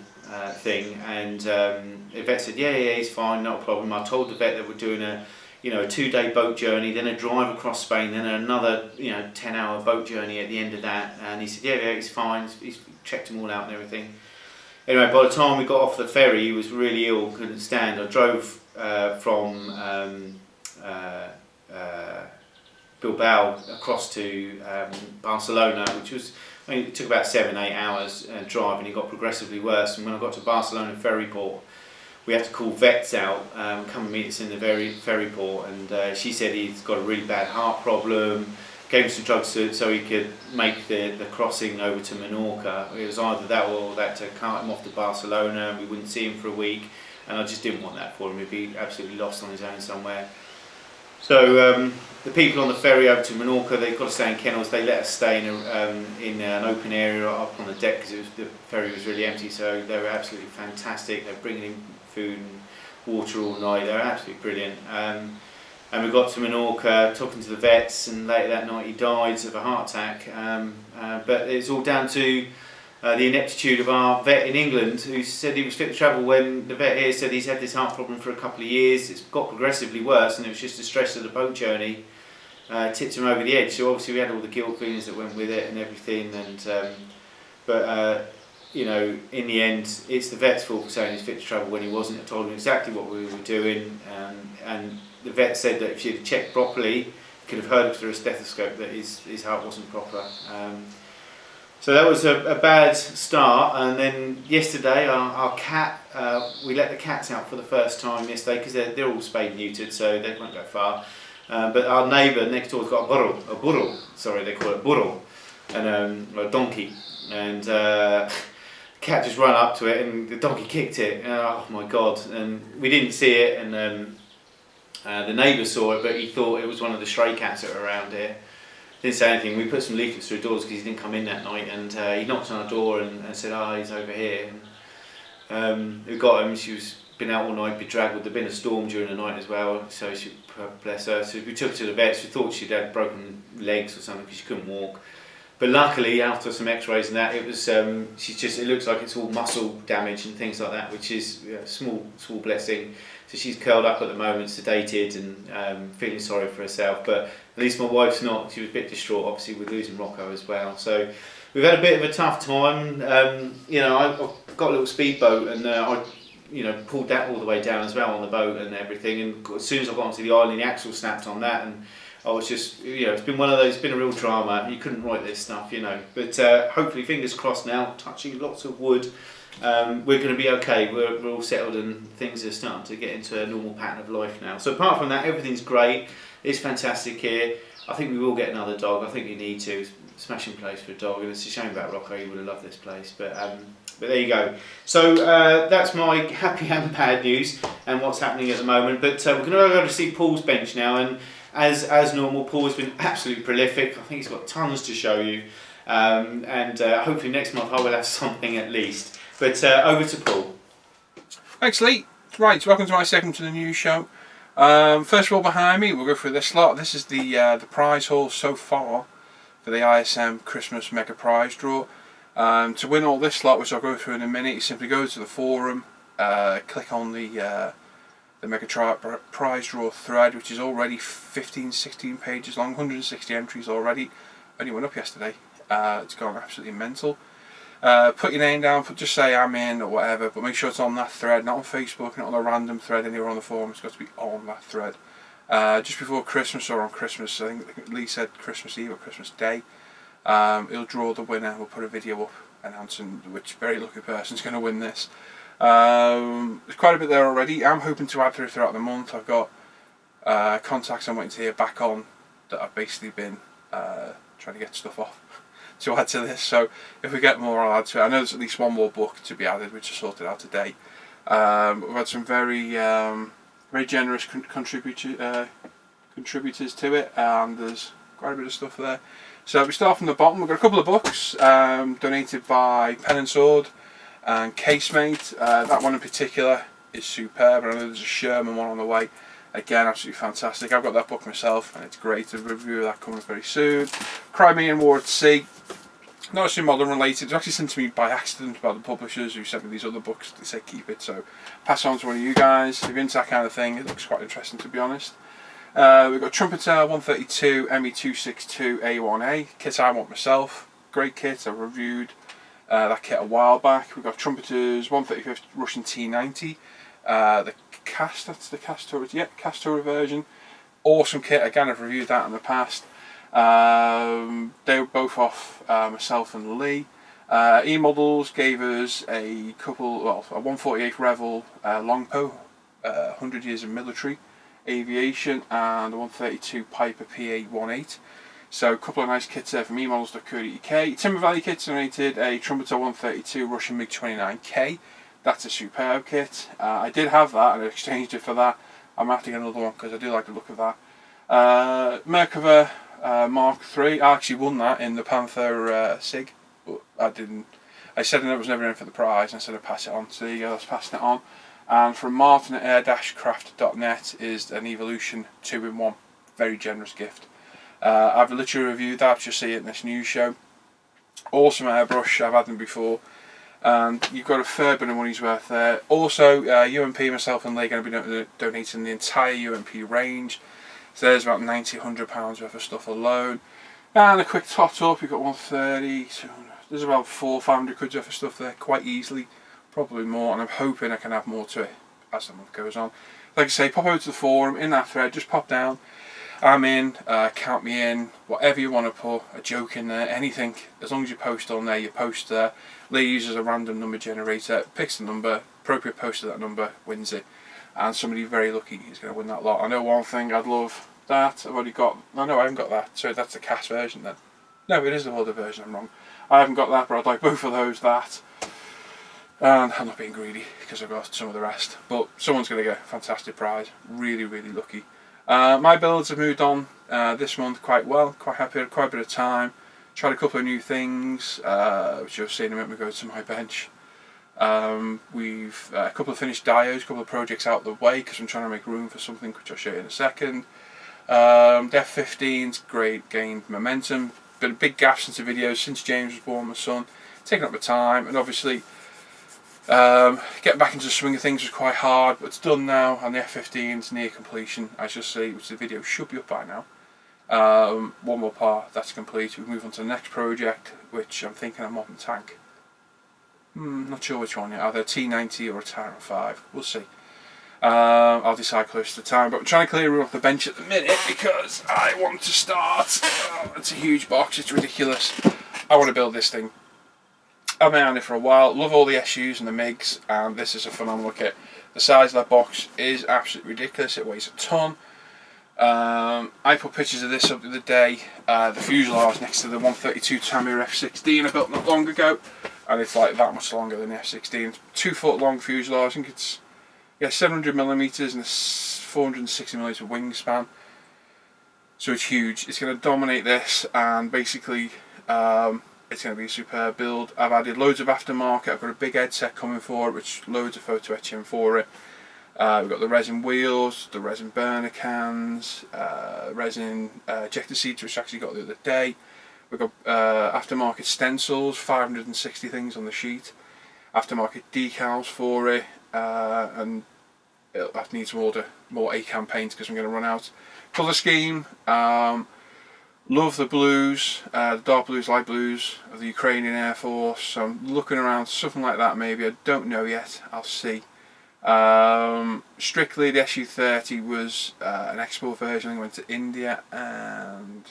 thing, and the vet said yeah he's fine, not a problem. I told the vet that we're doing a 2-day boat journey, then a drive across Spain, then another 10-hour boat journey at the end of that, and he said yeah he's fine, he's checked them all out and everything. Anyway, by the time we got off the ferry he was really ill, couldn't stand. I drove from Bilbao across to Barcelona, which was, it took about 7-8 hours drive, and it got progressively worse. And when I got to Barcelona ferry port, we had to call vets out, come and meet us in the ferry port, and she said he's got a really bad heart problem, gave him some drugs so he could make the crossing over to Menorca. It was either that or that to cart him off to Barcelona, and we wouldn't see him for a week, and I just didn't want that for him. He'd be absolutely lost on his own somewhere. So the people on the ferry over to Menorca, they've got to stay in kennels. They let us stay in an open area up on the deck because the ferry was really empty, so they were absolutely fantastic. They're bringing in food and water all night. They're absolutely brilliant. And we got to Menorca, talking to the vets, and later that night he died of a heart attack. But it's all down to the ineptitude of our vet in England, who said he was fit to travel when the vet here said he's had this heart problem for a couple of years. It's got progressively worse, and it was just the stress of the boat journey tipped him over the edge. So obviously we had all the guilt feelings that went with it and everything. And in the end, it's the vet's fault for saying he's fit to travel when he wasn't. I told him exactly what we were doing, and the vet said that if she'd checked properly, he could have heard through a stethoscope that his heart wasn't proper. So that was a bad start. And then yesterday, our cat, we let the cats out for the first time yesterday because they're all spayed and neutered, so they won't go far. But our neighbour next door's got a burro, sorry, they call it burro, and a donkey, and cat just ran up to it and the donkey kicked it. Oh my god! And we didn't see it, and the neighbour saw it, but he thought it was one of the stray cats that were around here. Didn't say anything. We put some leaflets through doors because he didn't come in that night, and he knocked on our door and said, he's over here. And we got him. She was been out all night, bedraggled. There'd been a storm during the night as well, so she, bless her. So we took her to the vets. We thought she'd had broken legs or something because she couldn't walk. But luckily, after some X-rays and that, it was it looks like it's all muscle damage and things like that, which is a small blessing. So she's curled up at the moment, sedated and feeling sorry for herself. But at least my wife's not. She was a bit distraught, obviously, with losing Rocco as well. So we've had a bit of a tough time. I've got a little speedboat, and pulled that all the way down as well on the boat and everything. And as soon as I got onto the island, the axle snapped on that, and I was just, it's been one of those. It's been a real drama. You couldn't write this stuff, But hopefully, fingers crossed now. Touching lots of wood. We're going to be okay. We're all settled and things are starting to get into a normal pattern of life now. So apart from that, everything's great. It's fantastic here. I think we will get another dog. I think you need to. Smashing place for a dog, and it's a shame about Rocco. He would have loved this place, but there you go. So that's my happy and bad news and what's happening at the moment. But we're going to go to see Paul's bench now, and as normal, Paul has been absolutely prolific. I think he's got tons to show you, and hopefully next month I will have something at least. But over to Paul. Thanks, Lee. Right, welcome to my second to the news show. First of all, behind me, we'll go through this lot. This is the prize haul so far for the ISM Christmas Mega Prize Draw. To win all this lot, which I'll go through in a minute, you simply go to the forum, click on the Mega Prize Draw thread, which is already 15-16 pages long, 160 entries already. Only went up yesterday. It's gone absolutely mental. Put your name down, just say I'm in or whatever, but make sure it's on that thread, not on Facebook, not on a random thread anywhere on the forum. It's got to be on that thread. Just before Christmas or on Christmas, I think Lee said Christmas Eve or Christmas Day, he'll draw the winner. We'll put a video up announcing which very lucky person's going to win this. There's quite a bit there already. I'm hoping to add throughout the month. I've got contacts I'm waiting to hear back on that I've basically been trying to get stuff off to add to this. So if we get more, I'll add to it. I know there's at least one more book to be added, which is sorted out today. We've had some very generous contributors to it, and there's quite a bit of stuff there. So we start from the bottom. We've got a couple of books donated by Pen and Sword and Casemate. That one in particular is superb. I know there's a Sherman one on the way. Again, absolutely fantastic. I've got that book myself, and it's great. A review of that coming up very soon. Crimean War at Sea. Not actually modern related. It was actually sent to me by accident by the publishers who sent me these other books. They said keep it, so pass it on to one of you guys. If you're into that kind of thing, it looks quite interesting, to be honest. We've got Trumpeter 132 ME262 A1A, kit I want myself. Great kit. I reviewed that kit a while back. We've got Trumpeters 135th Russian T90. That's the cast turret, yeah, cast turret version. Awesome kit. Again, I've reviewed that in the past. They were both off myself and Lee. E-Models gave us a 148 Revel Longbow, 100 years of military aviation, and a 132 Piper PA-18. So a couple of nice kits there from E-Models.co.uk. Timber Valley Kits donated a Trumpeter 132 Russian MiG-29K. That's a superb kit. I did have that and I exchanged it for that. I'm going to have to get another one because I do like the look of that. Merkava Mark III. I actually won that in the Panther SiG, but I didn't. I said I was never in for the prize, and I said I'd pass it on. So there you go, that's passing it on. And from Martin at air-craft.net is an Evolution 2-in-1. Very generous gift. I've literally reviewed that, you'll see it in this news show. Awesome airbrush, I've had them before. And you've got a fair bit of money's worth there. Also, UMP, myself and Lee are going to be donating the entire UMP range. So there's about £90–100 worth of stuff alone. And a quick tot up, you've got 130, 200, there's about £400–500 worth of stuff there, quite easily. Probably more, and I'm hoping I can add more to it as the month goes on. Like I say, pop over to the forum, in that thread, just pop down. I'm in, count me in, whatever you want to put, a joke in there, anything. As long as you post on there, you post there. Lee uses a random number generator, picks the number, appropriate post to that number, wins it. And somebody very lucky is going to win that lot. I know one thing, I'd love that. I've already got, no, I haven't got that. So that's the cast version then. No, it is the World version, I'm wrong. I haven't got that, but I'd like both of those, that. And I'm not being greedy because I've got some of the rest. But someone's going to get a fantastic prize. Really, really lucky. My builds have moved on this month quite well. Quite happy, had quite a bit of time. Tried a couple of new things, which you'll see in a minute when we go to my bench. We've a couple of finished dios, a couple of projects out of the way because I'm trying to make room for something which I'll show you in a second. Def 15's great, gained momentum. Been a big gap since the videos, since James was born, my son. Taking up the time, and obviously getting back into the swing of things was quite hard, but it's done now, and the F15's near completion, as you'll see, which the video should be up by now. One more part, that's complete. We move on to the next project, which I'm thinking a modern tank. Not sure which one yet, either a T90 or a Tyran 5, we'll see. I'll decide close to the time, but I'm trying to clear off the bench at the minute because I want to start. It's a huge box, it's ridiculous. I want to build this thing. I've been on it for a while, love all the SUs and the MiGs, and this is a phenomenal kit. The size of that box is absolutely ridiculous, it weighs a ton. I put pictures of this up the other day, the fuselage next to the 132 Tamiya F16 I built not long ago, and it's like that much longer than the F16. It's 2 foot long fuselage, I think it's 700mm and a 460mm wingspan, so it's huge. It's going to dominate this, and basically it's going to be a superb build. I've added loads of aftermarket, I've got a big headset coming for it, which loads of photo etching for it. We've got the resin wheels, the resin burner cans, resin ejector seats, which I actually got the other day. We've got aftermarket stencils, 560 things on the sheet, aftermarket decals for it, and I need to order more ACAM paint because I'm going to run out. Colour scheme, love the blues, the dark blues, light blues of the Ukrainian Air Force. So I'm looking around something like that maybe, I don't know yet, I'll see. Strictly the SU-30 was an export version. I went to India and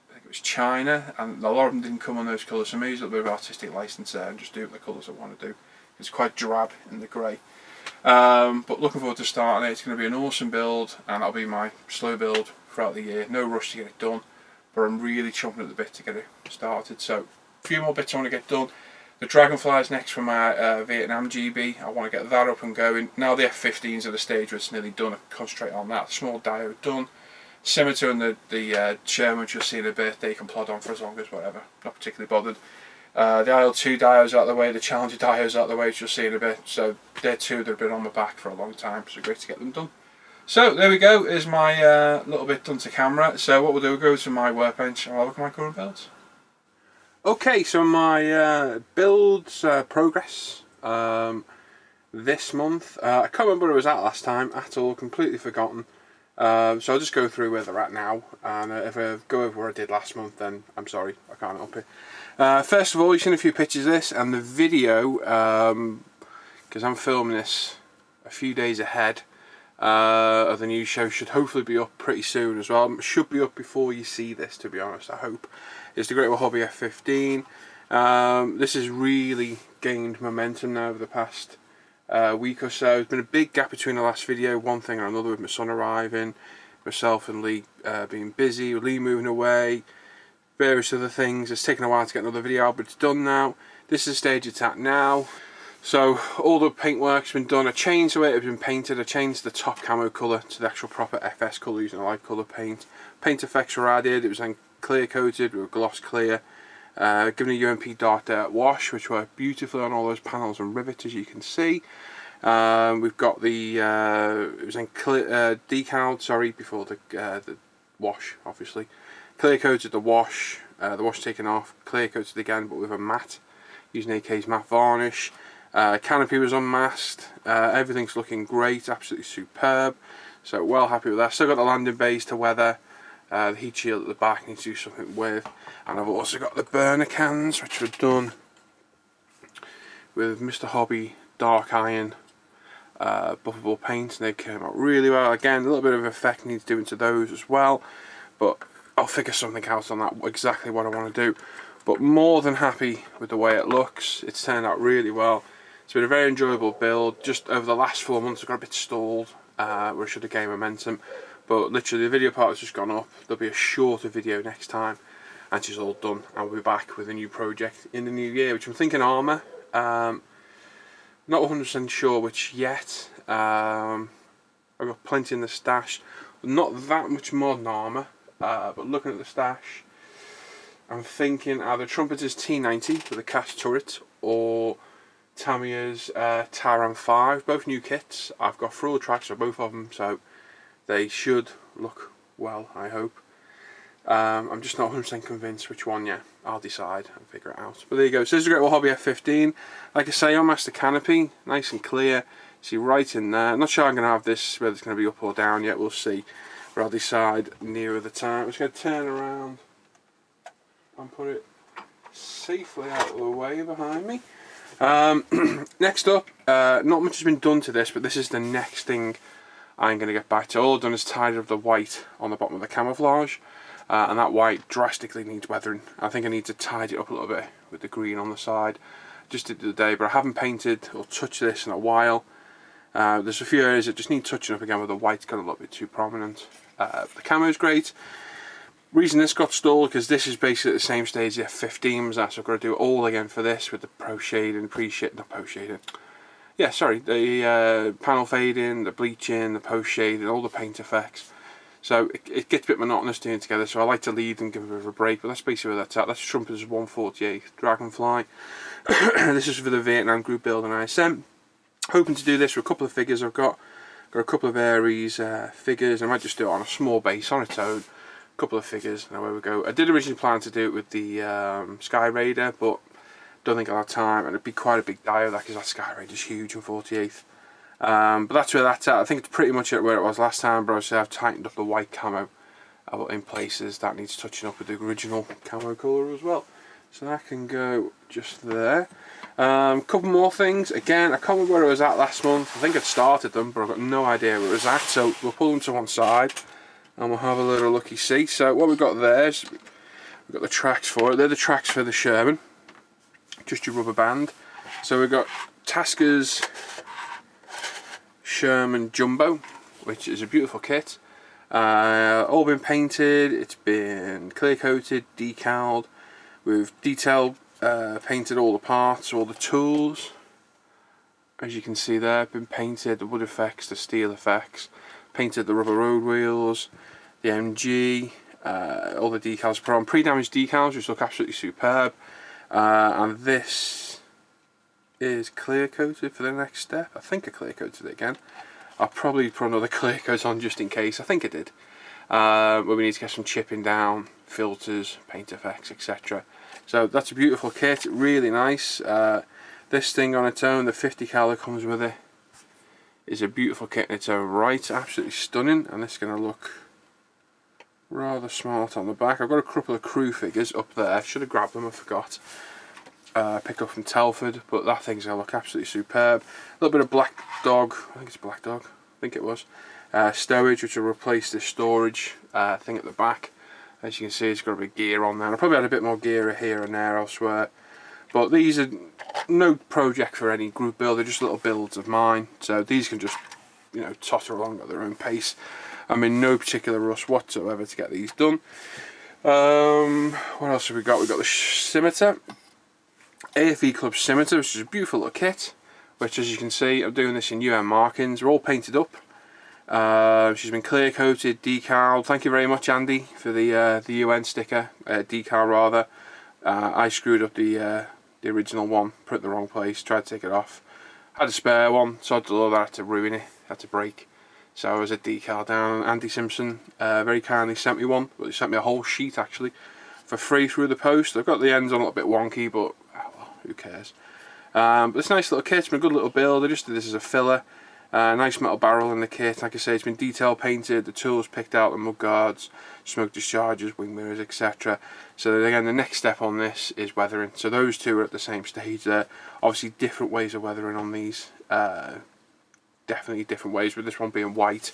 I think it was China, and a lot of them didn't come on those colours, so maybe there's a little bit of artistic license there and just do the colours I want to do. It's quite drab in the grey. But looking forward to starting it. It's going to be an awesome build, and that'll be my slow build throughout the year. No rush to get it done, but I'm really chomping at the bit to get it started. So a few more bits I want to get done. The Dragonfly is next for my Vietnam GB. I want to get that up and going. Now the F-15's at the stage where it's nearly done, I concentrate on that. Small diode done. Scimitar and the Sherman, which you'll see in a bit, they can plod on for as long as whatever. Not particularly bothered. The IL-2 diodes out of the way, the Challenger diodes out of the way, which you'll see in a bit. So they're two that have been on my back for a long time, so great to get them done. So there we go, is my little bit done to camera. So what we'll do, we'll go to my workbench and I'll look at my current builds. Okay, so my builds progress this month, I can't remember where I was at last time at all, completely forgotten. So I'll just go through where they're at now, and if I go over where I did last month, then I'm sorry, I can't help it. First of all, you've seen a few pictures of this, and the video, because I'm filming this a few days ahead of the new show, should hopefully be up pretty soon as well. It should be up before you see this, to be honest, I hope. It's the Great Wall Hobby F15. This has really gained momentum now over the past week or so. There's been a big gap between the last video, one thing and another, with my son arriving, myself and Lee being busy, Lee moving away, various other things. It's taken a while to get another video out, but it's done now. This is the stage it's at now. So all the paintwork's been done. I changed the way it had been painted. I changed the top camo colour to the actual proper FS colour using a light colour paint. Paint effects were added. It was then clear coated with gloss clear. Given a UMP dark wash, which worked beautifully on all those panels and rivets, as you can see. We've got the it was then decaled, sorry, before the wash, obviously. Clear coated the wash taken off, clear coated again, but with a matte, using AK's matte varnish. Canopy was unmasked. Everything's looking great, absolutely superb. So well happy with that. Still got the landing bays to weather. The heat shield at the back needs to do something with, and I've also got the burner cans, which were done with Mr. Hobby Dark Iron buffable paint, and they came out really well. Again, a little bit of effect needs doing to those as well, but I'll figure something out on that, exactly what I want to do. But more than happy with the way it looks. It's turned out really well. It's been a very enjoyable build. Just over the last 4 months I've got a bit stalled, where I should have gained momentum. But literally the video part has just gone up. There'll be a shorter video next time, and she's all done. I'll be back with a new project in the new year, which I'm thinking armour. Not 100% sure which yet. I've got plenty in the stash. Not that much modern armour, but looking at the stash, I'm thinking either Trumpeter's T90 with a cast turret, or Tamiya's Tyran 5, both new kits. I've got full tracks of both of them, so they should look well, I hope. I'm just not 100% convinced which one yet. I'll decide and figure it out. But there you go. So this is a Great Wall Hobby F15. Like I say, on Master Canopy, nice and clear. See right in there. I'm not sure I'm going to have this, whether it's going to be up or down yet. We'll see. But I'll decide nearer the time. I'm just going to turn around and put it safely out of the way behind me. Next up, not much has been done to this, but this is the next thing I'm going to get back to. All I've done is tidied up the white on the bottom of the camouflage, and that white drastically needs weathering. I think I need to tidy it up a little bit with the green on the side. Just did the day, but I haven't painted or touched this in a while. There's a few areas that just need touching up again where the white's got a little bit too prominent. The camo's great. Reason this got stalled because this is basically at the same stage the F15 was at, so I've got to do it all again for this with the pro shading, not post shading. Yeah, sorry, the panel fading, the bleaching, the post shading, all the paint effects. So it gets a bit monotonous doing it together, so I like to lead and give a bit of a break, but that's basically where that's at. That's Trumpeter's 148 Dragonfly. This is for the Vietnam group build and ISM. Hoping to do this with a couple of figures I've got. Got a couple of Aries figures. I might just do it on a small base on its own. A couple of figures, and away we go. I did originally plan to do it with the Sky Raider, but don't think I'll have time, and it'd be quite a big dial because that Sky Raider's huge on 48th. But that's where that's at. I think it's pretty much at where it was last time, but obviously I've tightened up the white camo in places. That needs touching up with the original camo colour as well. So that can go just there. Couple more things. Again, I can't remember where I was at last month. I think I'd started them, but I've got no idea where it was at. So we'll pull them to one side and we'll have a little looky see. So what we've got there is we've got the tracks for it. They're the tracks for the Sherman. Just your rubber band. So we've got Tasker's Sherman Jumbo, which is a beautiful kit. All been painted. It's been clear coated, decaled. We've detail painted all the parts, all the tools. As you can see there, been painted, the wood effects, the steel effects, painted the rubber road wheels, the MG, all the decals put on, pre-damaged decals which look absolutely superb, and this is clear coated for the next step. I think I clear coated it again. I'll probably put another clear coat on just in case. I think I did. But we need to get some chipping down, filters, paint effects, etc. So that's a beautiful kit, really nice. This thing on its own, the 50 cal that comes with it, is a beautiful kit in its own right, absolutely stunning, and this is going to look rather smart on the back. I've got a couple of crew figures up there, should have grabbed them, I forgot. Picked up from Telford, but that thing's going to look absolutely superb. A little bit of Black Dog, I think it's Black Dog, I think it was. Stowage, which will replace this storage thing at the back. As you can see, it's got a bit of gear on there. I probably had a bit more gear here and there elsewhere. But these are no project for any group build, they're just little builds of mine. So these can just, you know, totter along at their own pace. I'm in no particular rush whatsoever to get these done. What else have we got? We've got the Scimitar. AFE Club Scimitar, which is a beautiful little kit. Which, as you can see, I'm doing this in UN markings. They're all painted up. She's been clear coated, decaled. Thank you very much, Andy, for the UN sticker, decal rather. I screwed up the original one, put it in the wrong place, tried to take it off. Had a spare one, so I had to ruin it, had to break. So I was a decal down. Andy Simpson very kindly sent me one, but he sent me a whole sheet actually for free through the post. I've got the ends on a little bit wonky, but well, who cares? But it's a nice little kit, it's been a good little build. I just did this as a filler. Nice metal barrel in the kit, like I say, it's been detail painted, the tools picked out, the mud guards, smoke discharges, wing mirrors, etc. So again, the next step on this is weathering. So those two are at the same stage there. Obviously different ways of weathering on these, definitely different ways, with this one being white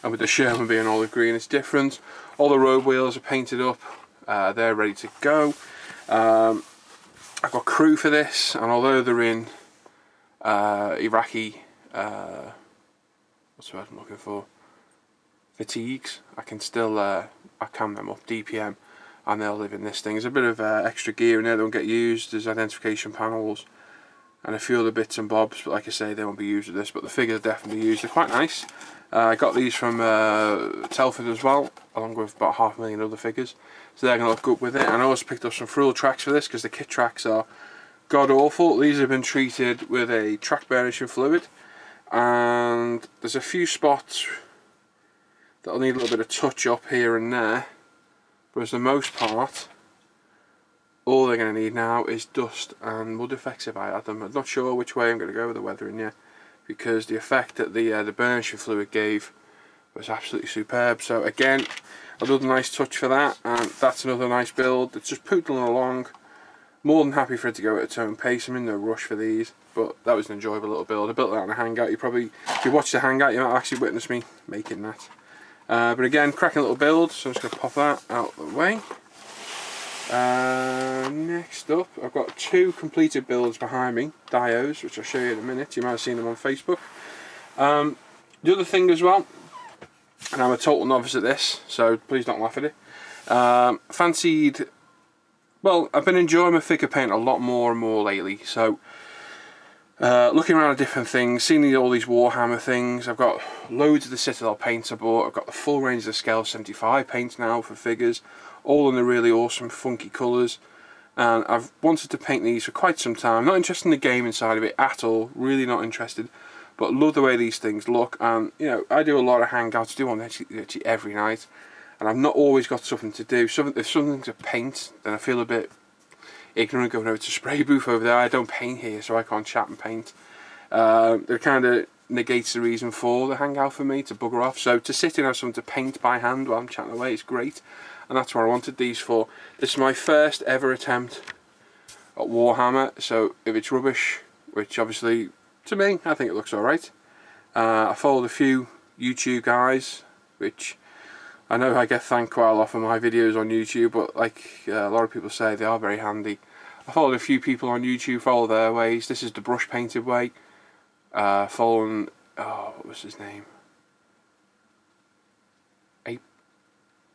and with the Sherman being olive green, it's different. All the road wheels are painted up, they're ready to go. I've got crew for this, and although they're in Iraqi, what's the word I'm looking for? Fatigues. I can still I cam them up DPM, and they'll live in this thing. There's a bit of extra gear in there that won't get used. There's identification panels and a few other bits and bobs, but like I say, they won't be used with this. But the figures are definitely used. They're quite nice. I got these from Telford as well, along with about 500,000 other figures. So they're going to look good with it. And I also picked up some frill tracks for this because the kit tracks are god awful. These have been treated with a track burnishing fluid, and there's a few spots that'll need a little bit of touch up here and there, but as the most part, all they're going to need now is dust and mud effects if I add them. I'm not sure which way I'm going to go with the weathering yet, because the effect that the burnishing fluid gave was absolutely superb. So again, another nice touch for that, and that's another nice build. It's just pootling along. More than happy for it to go at its own pace. I'm in no rush for these, but that was an enjoyable little build. I built that on a hangout. You probably, if you watch the hangout, you might actually witness me making that. But again, cracking little build, so I'm just going to pop that out of the way. Next up, I've got 2 completed builds behind me, dios, which I'll show you in a minute. You might have seen them on Facebook. The other thing as well, and I'm a total novice at this, so please don't laugh at it. Fancied, well, I've been enjoying my figure paint a lot more and more lately, so looking around at different things, seeing all these Warhammer things. I've got loads of the Citadel paints I bought. I've got the full range of the Scale 75 paints now for figures, all in the really awesome funky colours, and I've wanted to paint these for quite some time. Not interested in the gaming side of it at all, really not interested, but love the way these things look. And you know, I do a lot of hangouts, I do one actually every night, and I've not always got something to do. If something to paint, then I feel a bit ignorant going over to spray booth over there. I don't paint here, so I can't chat and paint. It kind of negates the reason for the hangout for me, to bugger off. So to sit and have something to paint by hand while I'm chatting away is great, and that's what I wanted these for. This is my first ever attempt at Warhammer, so if it's rubbish, which obviously to me I think it looks alright. I followed a few YouTube guys, which I know I get thanked quite a lot for my videos on YouTube, but like a lot of people say, they are very handy. I followed a few people on YouTube, follow their ways. This is the brush painted way. Following, oh, what was his name?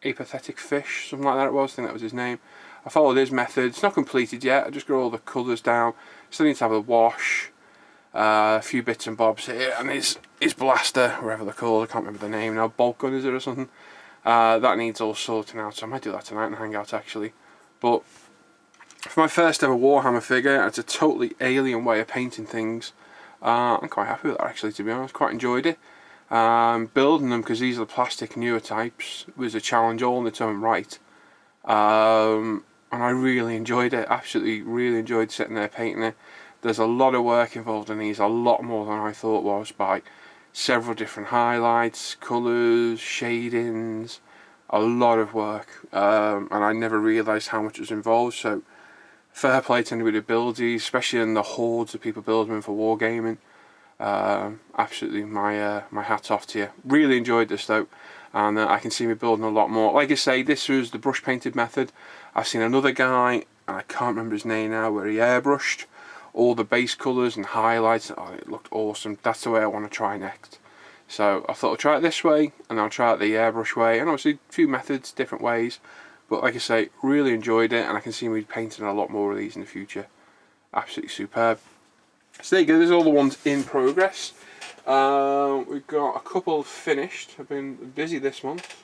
Apathetic Fish, something like that it was. I think that was his name. I followed his method. It's not completed yet. I just got all the colours down. Still need to have a wash. A few bits and bobs here, and his blaster, wherever they're called, I can't remember the name now. Bolt gun is it or something? That needs all sorting out, so I might do that tonight in the hangout actually. But for my first ever Warhammer figure, it's a totally alien way of painting things. I'm quite happy with that actually, to be honest. Quite enjoyed it. Building them, because these are the plastic newer types, was a challenge all in its own right. And I really enjoyed it. Absolutely really enjoyed sitting there painting it. There's a lot of work involved in these, a lot more than I thought was, by several different highlights, colours, shadings, a lot of work, and I never realised how much was involved. So fair play to anybody who builds these, especially in the hordes of people building them for wargaming. Absolutely my hat's off to you. Really enjoyed this though, and I can see me building a lot more. Like I say, this was the brush painted method. I've seen another guy, and I can't remember his name now, where he airbrushed all the base colours and highlights. Oh, it looked awesome. That's the way I want to try next. So I thought I'll try it this way, and I'll try it the airbrush way, and obviously a few methods, different ways. But like I say, really enjoyed it, and I can see me painting a lot more of these in the future. Absolutely superb. So there you go, there's all the ones in progress. We've got a couple finished. I've been busy this month.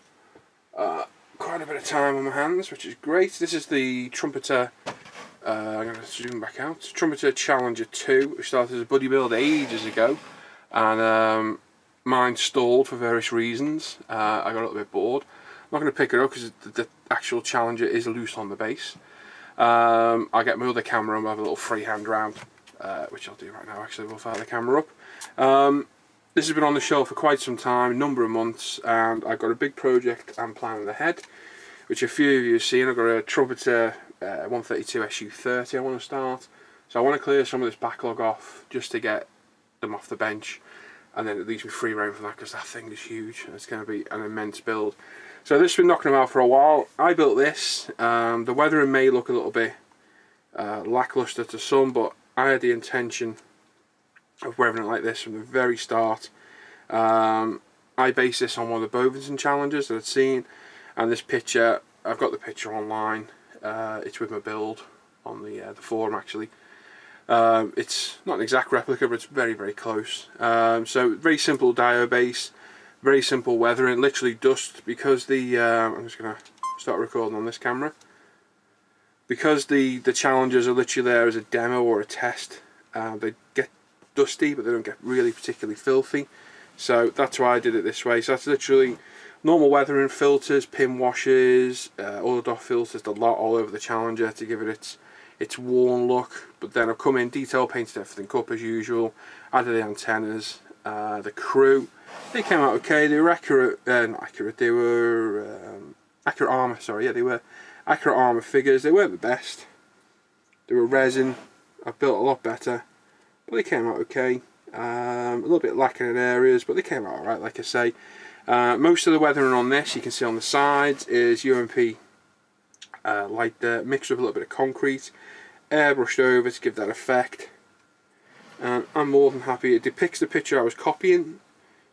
Quite a bit of time on my hands, which is great. This is the Trumpeter, I'm going to zoom back out, Trumpeter Challenger 2, which started as a buddy build ages ago, and mine stalled for various reasons. I got a little bit bored. I'm not going to pick it up because the actual Challenger is loose on the base. I'll get my other camera and we'll have a little freehand round, which I'll do right now actually. We'll fire the camera up. This has been on the shelf for quite some time, a number of months, and I've got a big project I'm planning ahead, which a few of you have seen. I've got a Trumpeter 132 SU30 I want to start, so I want to clear some of this backlog off just to get them off the bench, and then it leaves me free rein for that, because that thing is huge and it's going to be an immense build. So this has been knocking about for a while. I built this. The weathering may look a little bit lackluster to some, but I had the intention of weathering it like this from the very start. I based this on one of the Bovinson challenges that I'd seen, and this picture, I've got the picture online. It's with my build on the forum actually. It's not an exact replica, but it's very, very close. So very simple dio base, very simple weathering, literally dust, because the I'm just going to start recording on this camera. Because the challenges are literally there as a demo or a test, they get dusty, but they don't get really particularly filthy. So that's why I did it this way. So that's literally normal weathering, filters, pin washes, all the dot filters, the lot all over the Challenger to give it its worn look. But then I've come in, detail painted everything up as usual, added the antennas, the crew. They came out okay. They were accurate, not accurate, they were accurate armour, sorry, yeah, they were accurate armour figures. They weren't the best, They were resin. I've built a lot better, but they came out okay. A little bit lacking in areas, but they came out alright, like I say. Most of the weathering on this, you can see on the sides, is UMP light dirt mixed with a little bit of concrete, airbrushed over to give that effect. And I'm more than happy. It depicts the picture I was copying,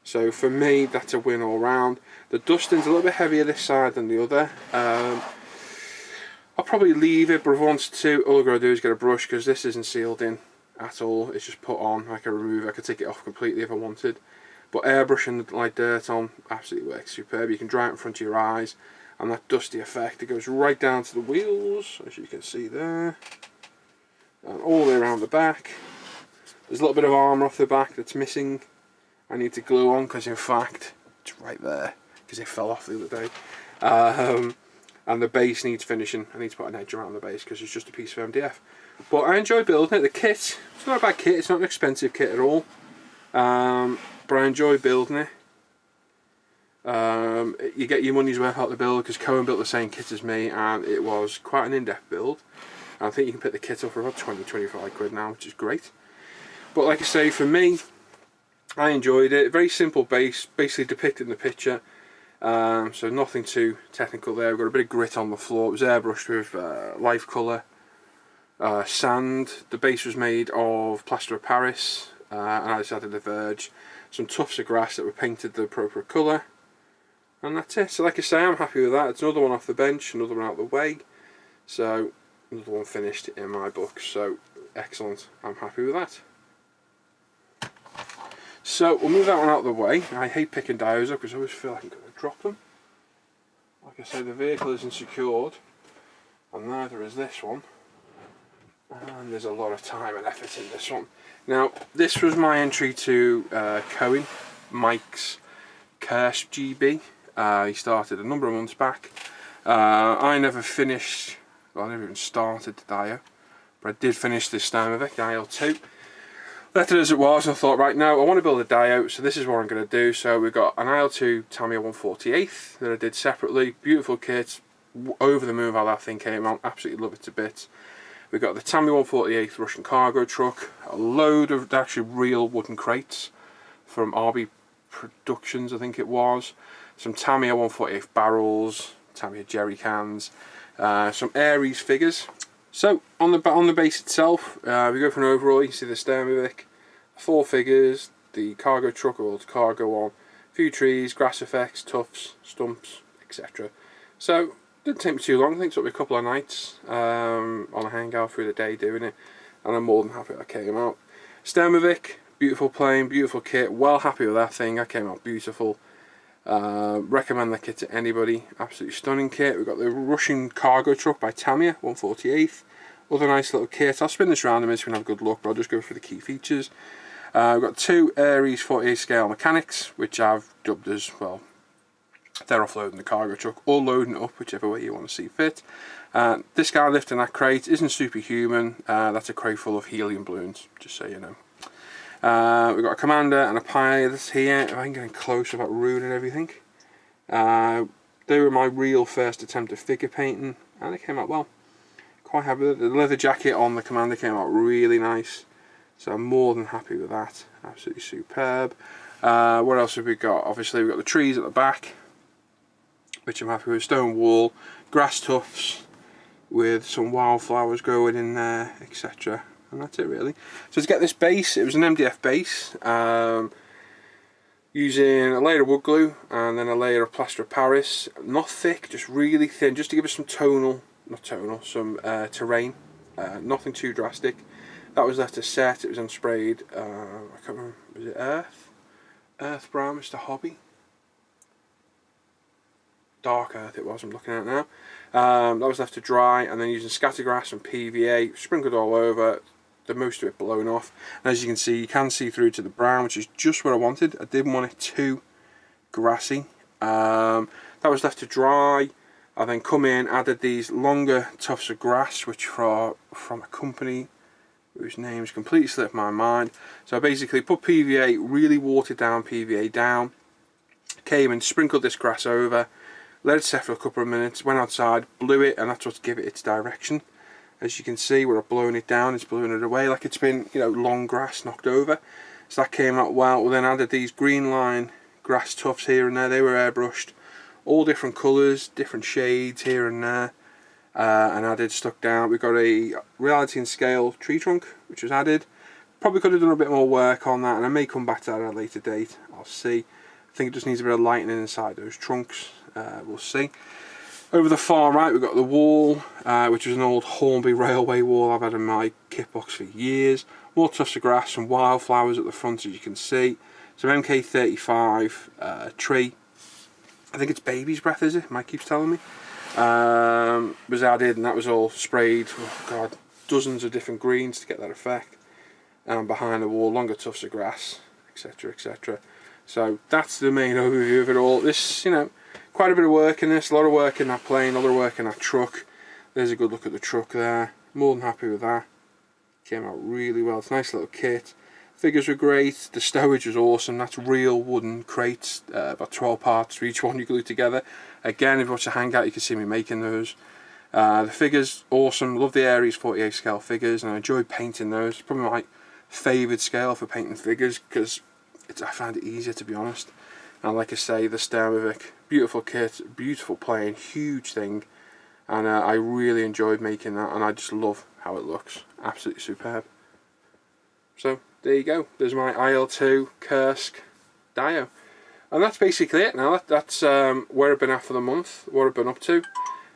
so for me that's a win all round. The dusting's a little bit heavier this side than the other. I'll probably leave it, but if I wanted to, all I've got to do is get a brush, because this isn't sealed in at all. It's just put on. I can remove it, I could take it off completely if I wanted. But airbrushing the light dirt on absolutely works superb. You can dry it in front of your eyes, and that dusty effect, it goes right down to the wheels, as you can see there, and all the way around the back. There's a little bit of armour off the back that's missing. I need to glue on, because in fact it's right there, because it fell off the other day. And the base needs finishing. I need to put an edge around the base because it's just a piece of MDF. But I enjoy building it. The kit, it's not a bad kit, it's not an expensive kit at all. But I enjoy building it. You get your money's worth out the build, because Cohen built the same kit as me, and it was quite an in-depth build. And I think you can pick the kit up for about 20-25 quid now, which is great. But like I say, for me, I enjoyed it. Very simple base, basically depicted in the picture. So nothing too technical there. We've got a bit of grit on the floor. It was airbrushed with life colour sand. The base was made of plaster of Paris, and I just added the verge, some tufts of grass that were painted the appropriate colour, and that's it. So like I say, I'm happy with that. It's another one off the bench, another one out of the way, so another one finished in my book. So excellent, I'm happy with that. So we'll move that one out of the way. I hate picking dios up because I always feel like I'm going to drop them. Like I say, the vehicle isn't secured, and neither is this one. And there's a lot of time and effort in this one. Now, this was my entry to Cohen, Mike's Curse GB. He started a number of months back. I never finished, well, I never even started the dio, but I did finish this Steenbeck IL2. Left it as it was, and I thought, right, now I want to build a dio, so this is what I'm going to do. So we've got an IL2 Tamiya 148 that I did separately. Beautiful kit, over the moon how that thing came out, absolutely love it to bits. We've got the Tamiya 148 Russian cargo truck, a load of actually real wooden crates from RB Productions, I think it was. Some Tamiya 148 barrels, Tamiya jerry cans, some Aries figures. So on the base itself, we go for an overall. You see the Steenbeck, 4 figures, the cargo truck or the cargo on, a few trees, grass effects, tufts, stumps, etc. So didn't take me too long. I think it took me a couple of nights on a hangout through the day doing it, and I'm more than happy that came out. Steenbeck, beautiful plane, beautiful kit. Well happy with that thing. That came out beautiful. Recommend the kit to anybody. Absolutely stunning kit. We've got the Russian cargo truck by Tamiya 148. Other nice little kit. I'll spin this around a minute so we can have a good look, but I'll just go for the key features. We've got 2 Aries 48 scale mechanics, which I've dubbed as, well, they're offloading the cargo truck or loading it up, whichever way you want to see fit. This guy lifting that crate isn't superhuman. That's a crate full of helium balloons, just so you know. We've got a commander and a pilot here. If I can get close without ruining everything. They were my real first attempt at figure painting, and it came out well. Quite happy with it. The leather jacket on the commander came out really nice, so I'm more than happy with that. Absolutely superb. What else have we got? Obviously we've got the trees at the back, which I'm happy with. Stone wall, grass tufts with some wildflowers growing in there, etc. And that's it really. So to get this base, it was an MDF base, using a layer of wood glue and then a layer of plaster of Paris. Not thick, just really thin, just to give us some terrain. Nothing too drastic. That was left to set. It was unsprayed. I can't remember, was it Earth Brown, Mr. Hobby? Dark earth it was, I'm looking at it now. That was left to dry, and then using scattergrass and PVA sprinkled all over, the most of it blown off. And as you can see through to the brown, which is just what I wanted. I didn't want it too grassy. That was left to dry. I then come in, added these longer tufts of grass, which are from a company whose name's completely slipped my mind. So I basically put PVA, really watered down PVA down, came and sprinkled this grass over, let it set for a couple of minutes, went outside, blew it, and that's what gave it its direction. As you can see, where I've blown it down, it's blown it away like it's been, you know, long grass knocked over. So that came out well. We then added these green line grass tufts here and there. They were airbrushed, all different colours, different shades here and there, and added, stuck down. We've got a reality and scale tree trunk which was added. Probably could have done a bit more work on that, and I may come back to that at a later date. I'll see. I think it just needs a bit of lightening inside those trunks. We'll see. Over the far right we've got the wall, which is an old Hornby railway wall I've had in my kit box for years. More tufts of grass and wildflowers at the front, as you can see. Some MK35 tree. I think it's baby's breath, is it? Mike keeps telling me. Was added, and that was all sprayed. Oh god, dozens of different greens to get that effect. And behind the wall, longer tufts of grass, etc, etc. So that's the main overview of it all. This, you know, quite a bit of work in this, a lot of work in that plane, a lot of work in that truck. There's a good look at the truck there. More than happy with that. Came out really well. It's a nice little kit. Figures were great. The stowage was awesome. That's real wooden crates, about 12 parts for each one you glue together. Again, if you watch the hangout, you can see me making those. The figures, awesome. Love the Aries 48 scale figures, and I enjoyed painting those. It's probably my favoured scale for painting figures, because I found it easier, to be honest. And like I say, the Steenbeck, beautiful kit, beautiful plane, huge thing, and I really enjoyed making that, and I just love how it looks. Absolutely superb. So there you go. There's my IL2 Kursk Dio, and that's basically it. Now that's where I've been at for the month, what I've been up to.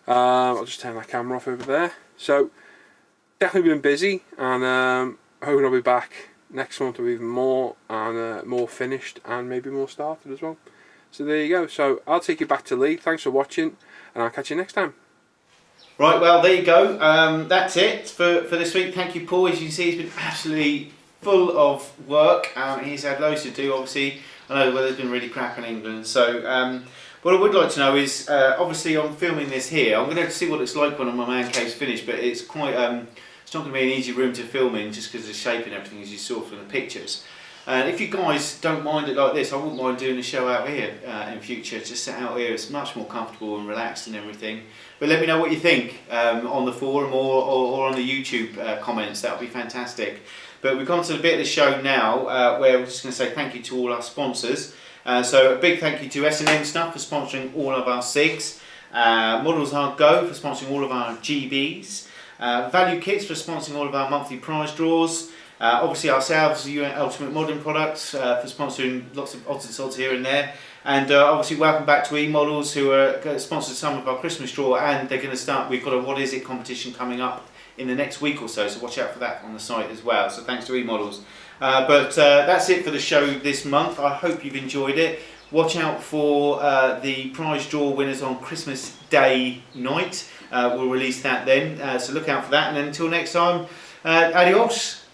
I'll just turn that camera off over there. So definitely been busy, and hoping I'll be back next month with even more, and more finished, and maybe more started as well. So there you go. So I'll take you back to Lee. Thanks for watching, and I'll catch you next time. Right, well there you go. That's it for this week. Thank you, Paul. As you can see, he's been absolutely full of work. He's had loads to do, obviously. I know the weather's been really crap in England. So what I would like to know is, obviously I'm filming this here. I'm going to see what it's like when my man cave's finished, but it's quite, it's not going to be an easy room to film in, just because of the shape and everything, as you saw from the pictures. And if you guys don't mind it like this, I wouldn't mind doing a show out here in future. Just sit out here, it's much more comfortable and relaxed and everything. But let me know what you think on the forum or on the YouTube comments. That would be fantastic. But we've gone to the bit of the show now where we're just going to say thank you to all our sponsors. So a big thank you to S&M Stuff for sponsoring all of our SiGs, Models Are Go for sponsoring all of our GBs, Value Kits for sponsoring all of our monthly prize draws, obviously ourselves, Ultimate Modern Products, for sponsoring lots of odds and sods here and there, and obviously welcome back to E-Models, who are sponsored some of our Christmas draw, and they're going to start, we've got a What Is It competition coming up in the next week or so watch out for that on the site as well. So thanks to E-Models. But that's it for the show this month. I hope you've enjoyed it. Watch out for the prize draw winners on Christmas Day night. We'll release that then, so look out for that, and then until next time, adios.